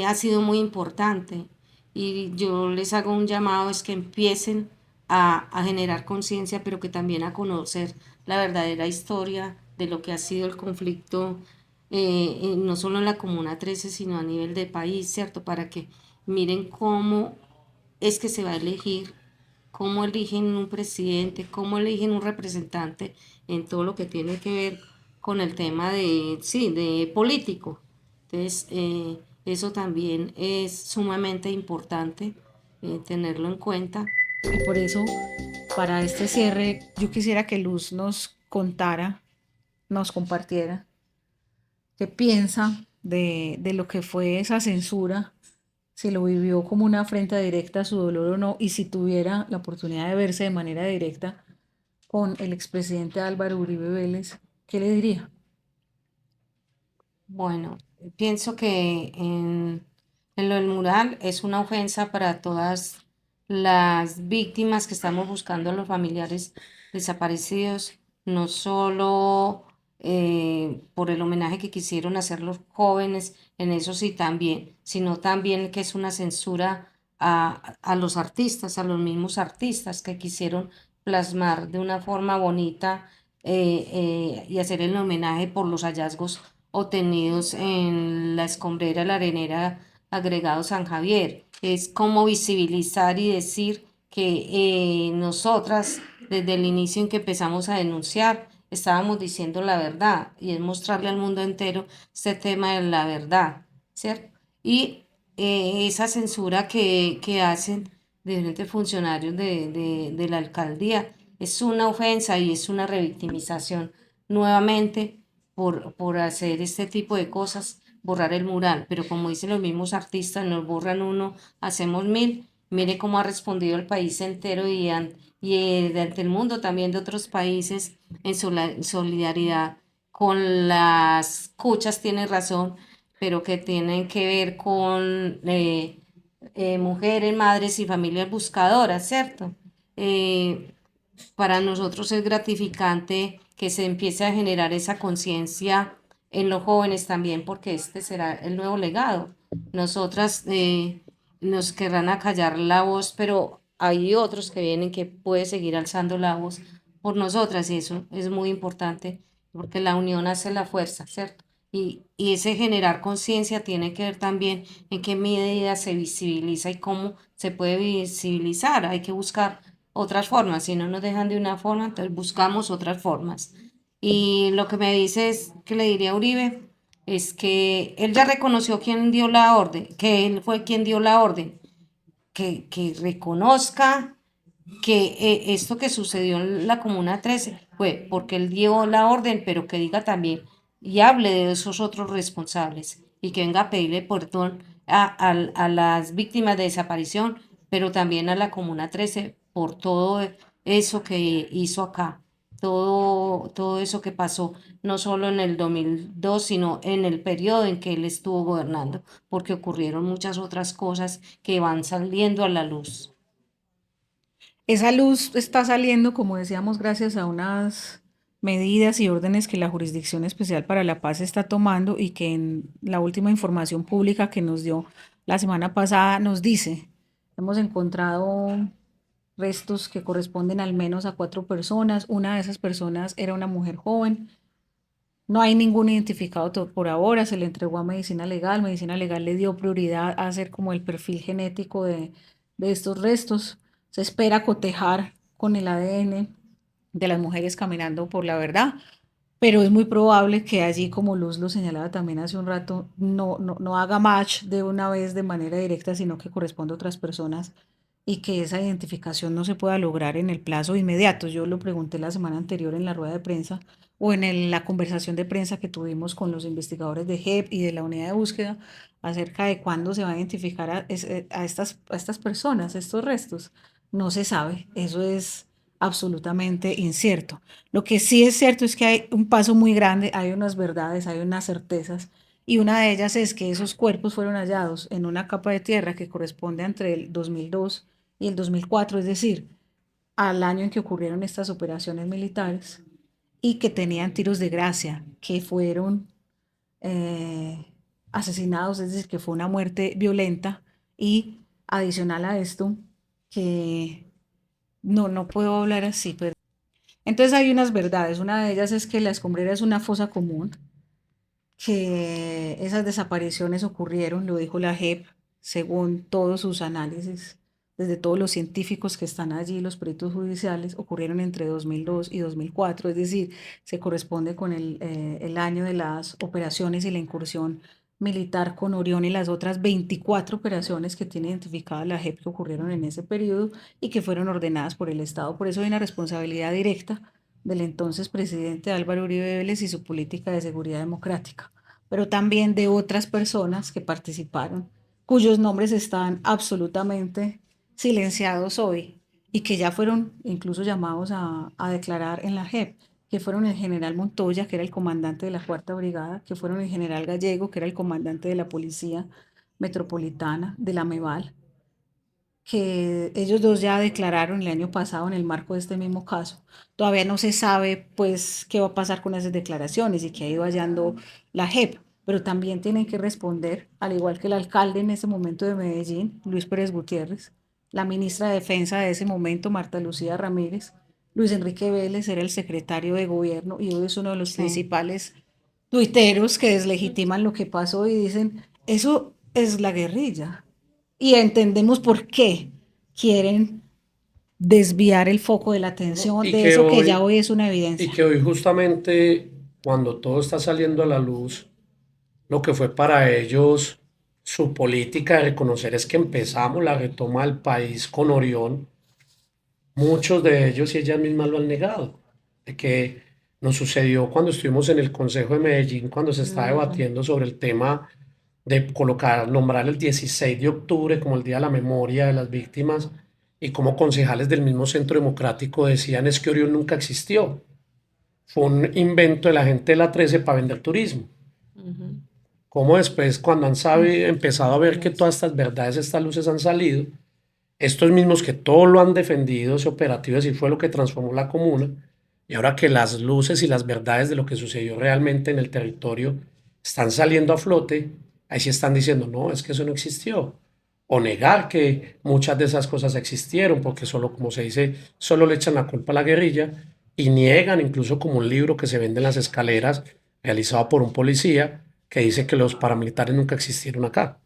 ha sido muy importante. Y yo les hago un llamado, es que empiecen a generar conciencia, pero que también a conocer la verdadera historia de lo que ha sido el conflicto, no solo en la Comuna 13, sino a nivel de país, ¿cierto? Para que miren cómo es que se va a elegir, cómo eligen un presidente, cómo eligen un representante en todo lo que tiene que ver con el tema de, sí, de político. Entonces, eso también es sumamente importante tenerlo en cuenta. Y por eso, para este cierre, yo quisiera que Luz nos contara, nos compartiera qué piensa de lo que fue esa censura, si lo vivió como una afrenta directa a su dolor o no, y si tuviera la oportunidad de verse de manera directa con el expresidente Álvaro Uribe Vélez, ¿qué le diría? Bueno, pienso que en lo del mural es una ofensa para todas las víctimas que estamos buscando a los familiares desaparecidos, no solo por el homenaje que quisieron hacer los jóvenes, en eso sí también, sino también que es una censura a los artistas, a los mismos artistas que quisieron plasmar de una forma bonita y hacer el homenaje por los hallazgos obtenidos en la escombrera, la arenera agregado San Javier. Es como visibilizar y decir que nosotras, desde el inicio en que empezamos a denunciar, estábamos diciendo la verdad y es mostrarle al mundo entero este tema de la verdad, ¿cierto? Y esa censura que hacen diferentes funcionarios de la alcaldía es una ofensa y es una revictimización nuevamente por hacer este tipo de cosas, borrar el mural, pero como dicen los mismos artistas, nos borran uno, hacemos mil. Mire cómo ha respondido el país entero y ante el mundo también de otros países en solidaridad con las cuchas, tiene razón, pero que tienen que ver con mujeres, madres y familias buscadoras, ¿cierto? Eh, para nosotros es gratificante que se empiece a generar esa conciencia en los jóvenes también, porque este será el nuevo legado. Nosotras nos querrán acallar la voz, pero hay otros que vienen que puede seguir alzando la voz por nosotras y eso es muy importante porque la unión hace la fuerza, ¿cierto? Y ese generar conciencia tiene que ver también en qué medida se visibiliza y cómo se puede visibilizar. Hay que buscar otras formas. Si no nos dejan de una forma, entonces buscamos otras formas. Y lo que me dice es que le diría a Uribe es que él ya reconoció quién dio la orden, que él fue quien dio la orden, que reconozca que esto que sucedió en la Comuna 13 fue porque él dio la orden, pero que diga también y hable de esos otros responsables y que venga a pedirle perdón a las víctimas de desaparición, pero también a la Comuna 13 por todo eso que hizo acá, todo eso que pasó, no solo en el 2002, sino en el periodo en que él estuvo gobernando, porque ocurrieron muchas otras cosas que van saliendo a la luz. Esa luz está saliendo, como decíamos, gracias a unas medidas y órdenes que la Jurisdicción Especial para la Paz está tomando y que en la última información pública que nos dio la semana pasada nos dice, hemos encontrado restos que corresponden al menos a 4 personas, una de esas personas era una mujer joven, no hay ningún identificado por ahora, se le entregó a Medicina Legal le dio prioridad a hacer como el perfil genético de estos restos, se espera cotejar con el ADN de las mujeres caminando por la verdad, pero es muy probable que allí, como Luz lo señalaba también hace un rato, no haga match de una vez de manera directa, sino que corresponde a otras personas y que esa identificación no se pueda lograr en el plazo inmediato. Yo lo pregunté la semana anterior en la rueda de prensa o en la conversación de prensa que tuvimos con los investigadores de JEP y de la unidad de búsqueda acerca de cuándo se va a identificar a estas personas, estos restos. No se sabe, eso es absolutamente incierto. Lo que sí es cierto es que hay un paso muy grande, hay unas verdades, hay unas certezas, y una de ellas es que esos cuerpos fueron hallados en una capa de tierra que corresponde entre el 2002 y el 2004, es decir, al año en que ocurrieron estas operaciones militares, y que tenían tiros de gracia, que fueron asesinados, es decir, que fue una muerte violenta, y adicional a esto, que no puedo hablar así, pero entonces hay unas verdades. Una de ellas es que la escombrera es una fosa común, que esas desapariciones ocurrieron, lo dijo la JEP, según todos sus análisis, desde todos los científicos que están allí, los peritos judiciales, ocurrieron entre 2002 y 2004, es decir, se corresponde con el año de las operaciones y la incursión militar con Orión y las otras 24 operaciones que tiene identificada la JEP que ocurrieron en ese periodo y que fueron ordenadas por el Estado. Por eso hay una responsabilidad directa del entonces presidente Álvaro Uribe Vélez y su política de seguridad democrática, pero también de otras personas que participaron, cuyos nombres están absolutamente silenciados hoy y que ya fueron incluso llamados a declarar en la JEP, que fueron el general Montoya, que era el comandante de la Cuarta Brigada, que fueron el general Gallego, que era el comandante de la Policía Metropolitana, de la MEVAL, que ellos dos ya declararon el año pasado en el marco de este mismo caso. Todavía no se sabe pues qué va a pasar con esas declaraciones y qué ha ido hallando la JEP, pero también tienen que responder, al igual que el alcalde en ese momento de Medellín, Luis Pérez Gutiérrez, la ministra de Defensa de ese momento, Marta Lucía Ramírez, Luis Enrique Vélez era el secretario de gobierno y hoy es uno de los Sí. principales tuiteros que deslegitiman lo que pasó y dicen, eso es la guerrilla. Y entendemos por qué quieren desviar el foco de la atención Y de que eso que ya hoy, hoy es una y evidencia. que hoy justamente cuando todo está saliendo a la luz, lo que fue para ellos su política de reconocer es que empezamos la retoma del país con Orión. Muchos de ellos y ellas mismas lo han negado, de que nos sucedió cuando estuvimos en el Consejo de Medellín, cuando se está debatiendo sobre el tema de colocar, nombrar el 16 de octubre como el Día de la Memoria de las Víctimas, y como concejales del mismo Centro Democrático decían es que Orión nunca existió, fue un invento de la gente de la 13 para vender turismo. Como después, cuando han empezado a ver que todas estas verdades, estas luces han salido, estos mismos que todo lo han defendido, ese operativo, así fue lo que transformó la comuna, y ahora que las luces y las verdades de lo que sucedió realmente en el territorio están saliendo a flote, ahí sí están diciendo, no, es que eso no existió. O negar que muchas de esas cosas existieron, porque solo, como se dice, solo le echan la culpa a la guerrilla, y niegan incluso como un libro que se vende en las escaleras, realizado por un policía, que dice que los paramilitares nunca existieron acá.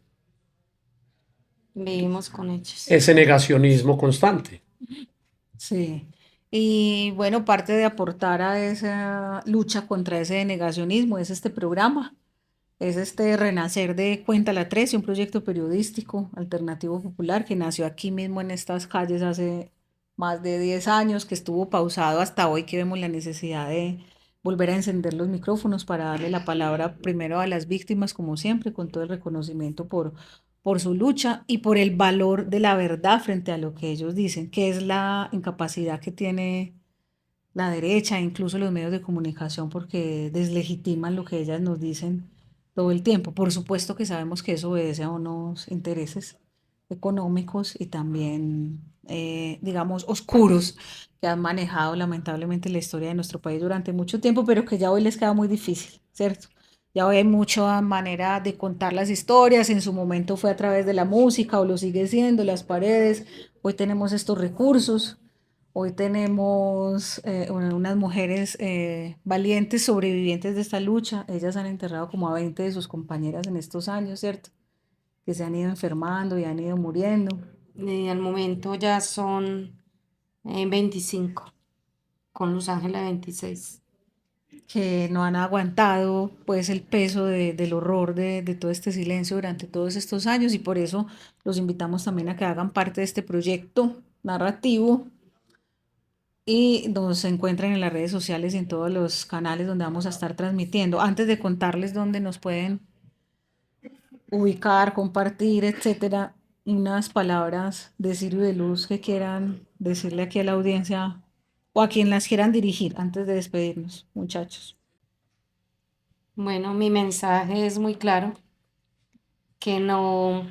Vivimos con ellos. Ese negacionismo constante. Sí. Y bueno, parte de aportar a esa lucha contra ese negacionismo es este programa, es este renacer de Cuenta la 13, un proyecto periodístico alternativo popular que nació aquí mismo en estas calles hace más de 10 años, que estuvo pausado hasta hoy que vemos la necesidad de volver a encender los micrófonos para darle la palabra primero a las víctimas, como siempre, con todo el reconocimiento por su lucha y por el valor de la verdad frente a lo que ellos dicen, que es la incapacidad que tiene la derecha, incluso los medios de comunicación, porque deslegitiman lo que ellas nos dicen todo el tiempo. Por supuesto que sabemos que eso obedece a unos intereses económicos y también, digamos, oscuros que han manejado lamentablemente la historia de nuestro país durante mucho tiempo, pero que ya hoy les queda muy difícil, ¿cierto? Ya hoy hay mucha manera de contar las historias, en su momento fue a través de la música o lo sigue siendo, las paredes, hoy tenemos estos recursos. Hoy tenemos unas mujeres valientes sobrevivientes de esta lucha. Ellas han enterrado como a 20 de sus compañeras en estos años, ¿cierto? Que se han ido enfermando y han ido muriendo. Al momento ya son 25 con Luz Ángela 26. Que no han aguantado pues el peso del horror de todo este silencio durante todos estos años, y por eso los invitamos también a que hagan parte de este proyecto narrativo y nos encuentren en las redes sociales y en todos los canales donde vamos a estar transmitiendo. Antes de contarles dónde nos pueden ubicar, compartir, etcétera, unas palabras de Ciro y de Luz que quieran decirle aquí a la audiencia o a quien las quieran dirigir antes de despedirnos, muchachos. Bueno, mi mensaje es muy claro, que no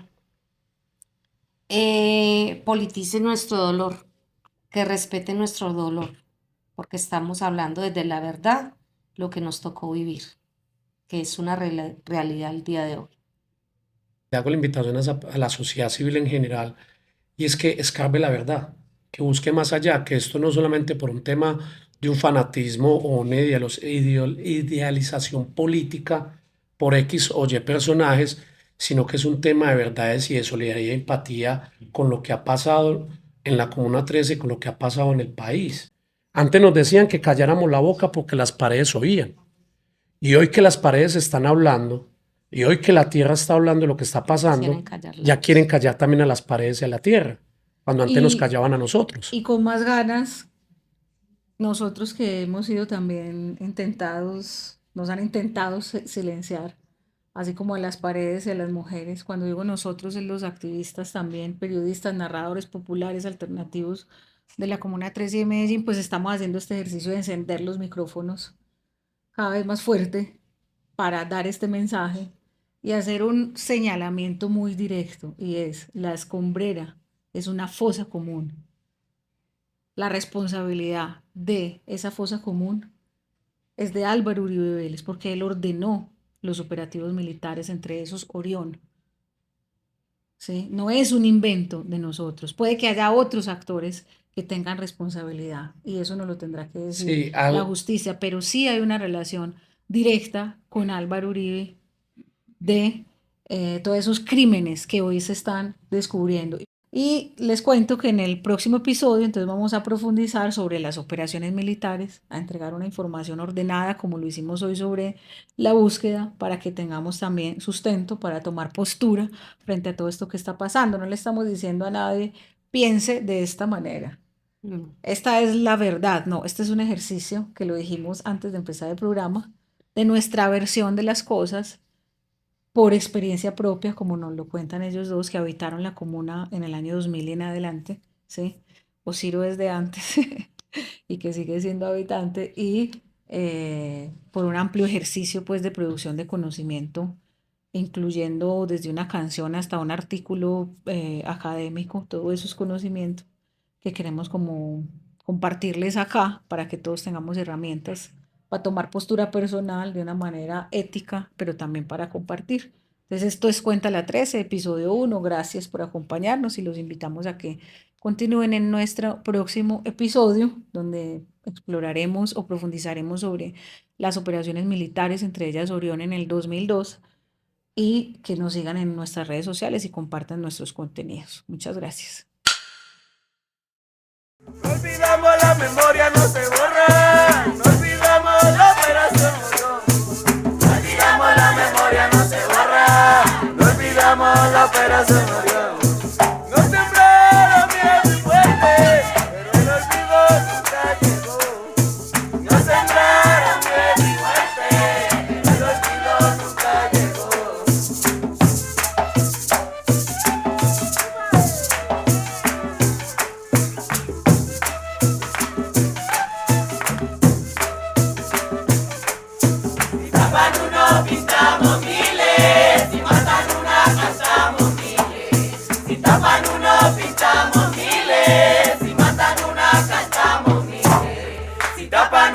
politice nuestro dolor, que respete nuestro dolor, porque estamos hablando desde la verdad, lo que nos tocó vivir, que es una realidad el día de hoy. Le hago la invitación a la sociedad civil en general, y es que escarbe la verdad, que busque más allá, que esto no solamente por un tema de un fanatismo o una idealización política por X o Y personajes, sino que es un tema de verdades y de solidaridad y empatía con lo que ha pasado en la Comuna 13, con lo que ha pasado en el país. Antes nos decían que calláramos la boca porque las paredes oían, y hoy que las paredes están hablando, y hoy que la tierra está hablando de lo que está pasando, ya quieren callar también a las paredes y a la tierra, cuando antes nos callaban a nosotros. Y con más ganas, nosotros que hemos sido también intentados, nos han intentado silenciar, así como a las paredes y a las mujeres. Cuando digo nosotros, es los activistas también, periodistas, narradores populares, alternativos de la Comuna 13 de Medellín, pues estamos haciendo este ejercicio de encender los micrófonos cada vez más fuerte para dar este mensaje y hacer un señalamiento muy directo, y es: la escombrera es una fosa común. La responsabilidad de esa fosa común es de Álvaro Uribe Vélez, porque él ordenó los operativos militares, entre esos Orión. ¿Sí? No es un invento de nosotros. Puede que haya otros actores que tengan responsabilidad, y eso no lo tendrá que decir la justicia, pero sí hay una relación directa con Álvaro Uribe de todos esos crímenes que hoy se están descubriendo. Y les cuento que en el próximo episodio entonces vamos a profundizar sobre las operaciones militares, a entregar una información ordenada como lo hicimos hoy sobre la búsqueda, para que tengamos también sustento para tomar postura frente a todo esto que está pasando. No le estamos diciendo a nadie piense de esta manera. Esta es la verdad. No, este es un ejercicio que lo dijimos antes de empezar el programa, de nuestra versión de las cosas, por experiencia propia, como nos lo cuentan ellos dos que habitaron la comuna en el año 2000 y en adelante, ¿sí? O Ciro desde antes y que sigue siendo habitante, y por un amplio ejercicio pues de producción de conocimiento, incluyendo desde una canción hasta un artículo académico, todo eso es conocimiento que queremos como compartirles acá para que todos tengamos herramientas para tomar postura personal de una manera ética, pero también para compartir. Entonces esto es Cuéntala 13, episodio 1. Gracias por acompañarnos y los invitamos a que continúen en nuestro próximo episodio, donde exploraremos o profundizaremos sobre las operaciones militares, entre ellas Orión en el 2002, y que nos sigan en nuestras redes sociales y compartan nuestros contenidos. Muchas gracias. No olvidamos, la memoria no se borra. No olvidamos la operación Orión. No olvidamos, la memoria no se borra. No olvidamos la operación Orión. Nos sembraron miedo y muerte, pero el olvido nunca llegó. Nos sembraron miedo y muerte, pero el olvido nunca llegó. Pintamos miles, si matan una cantamos miles. Si tapan uno pintamos miles, si matan una cantamos miles. Si tapan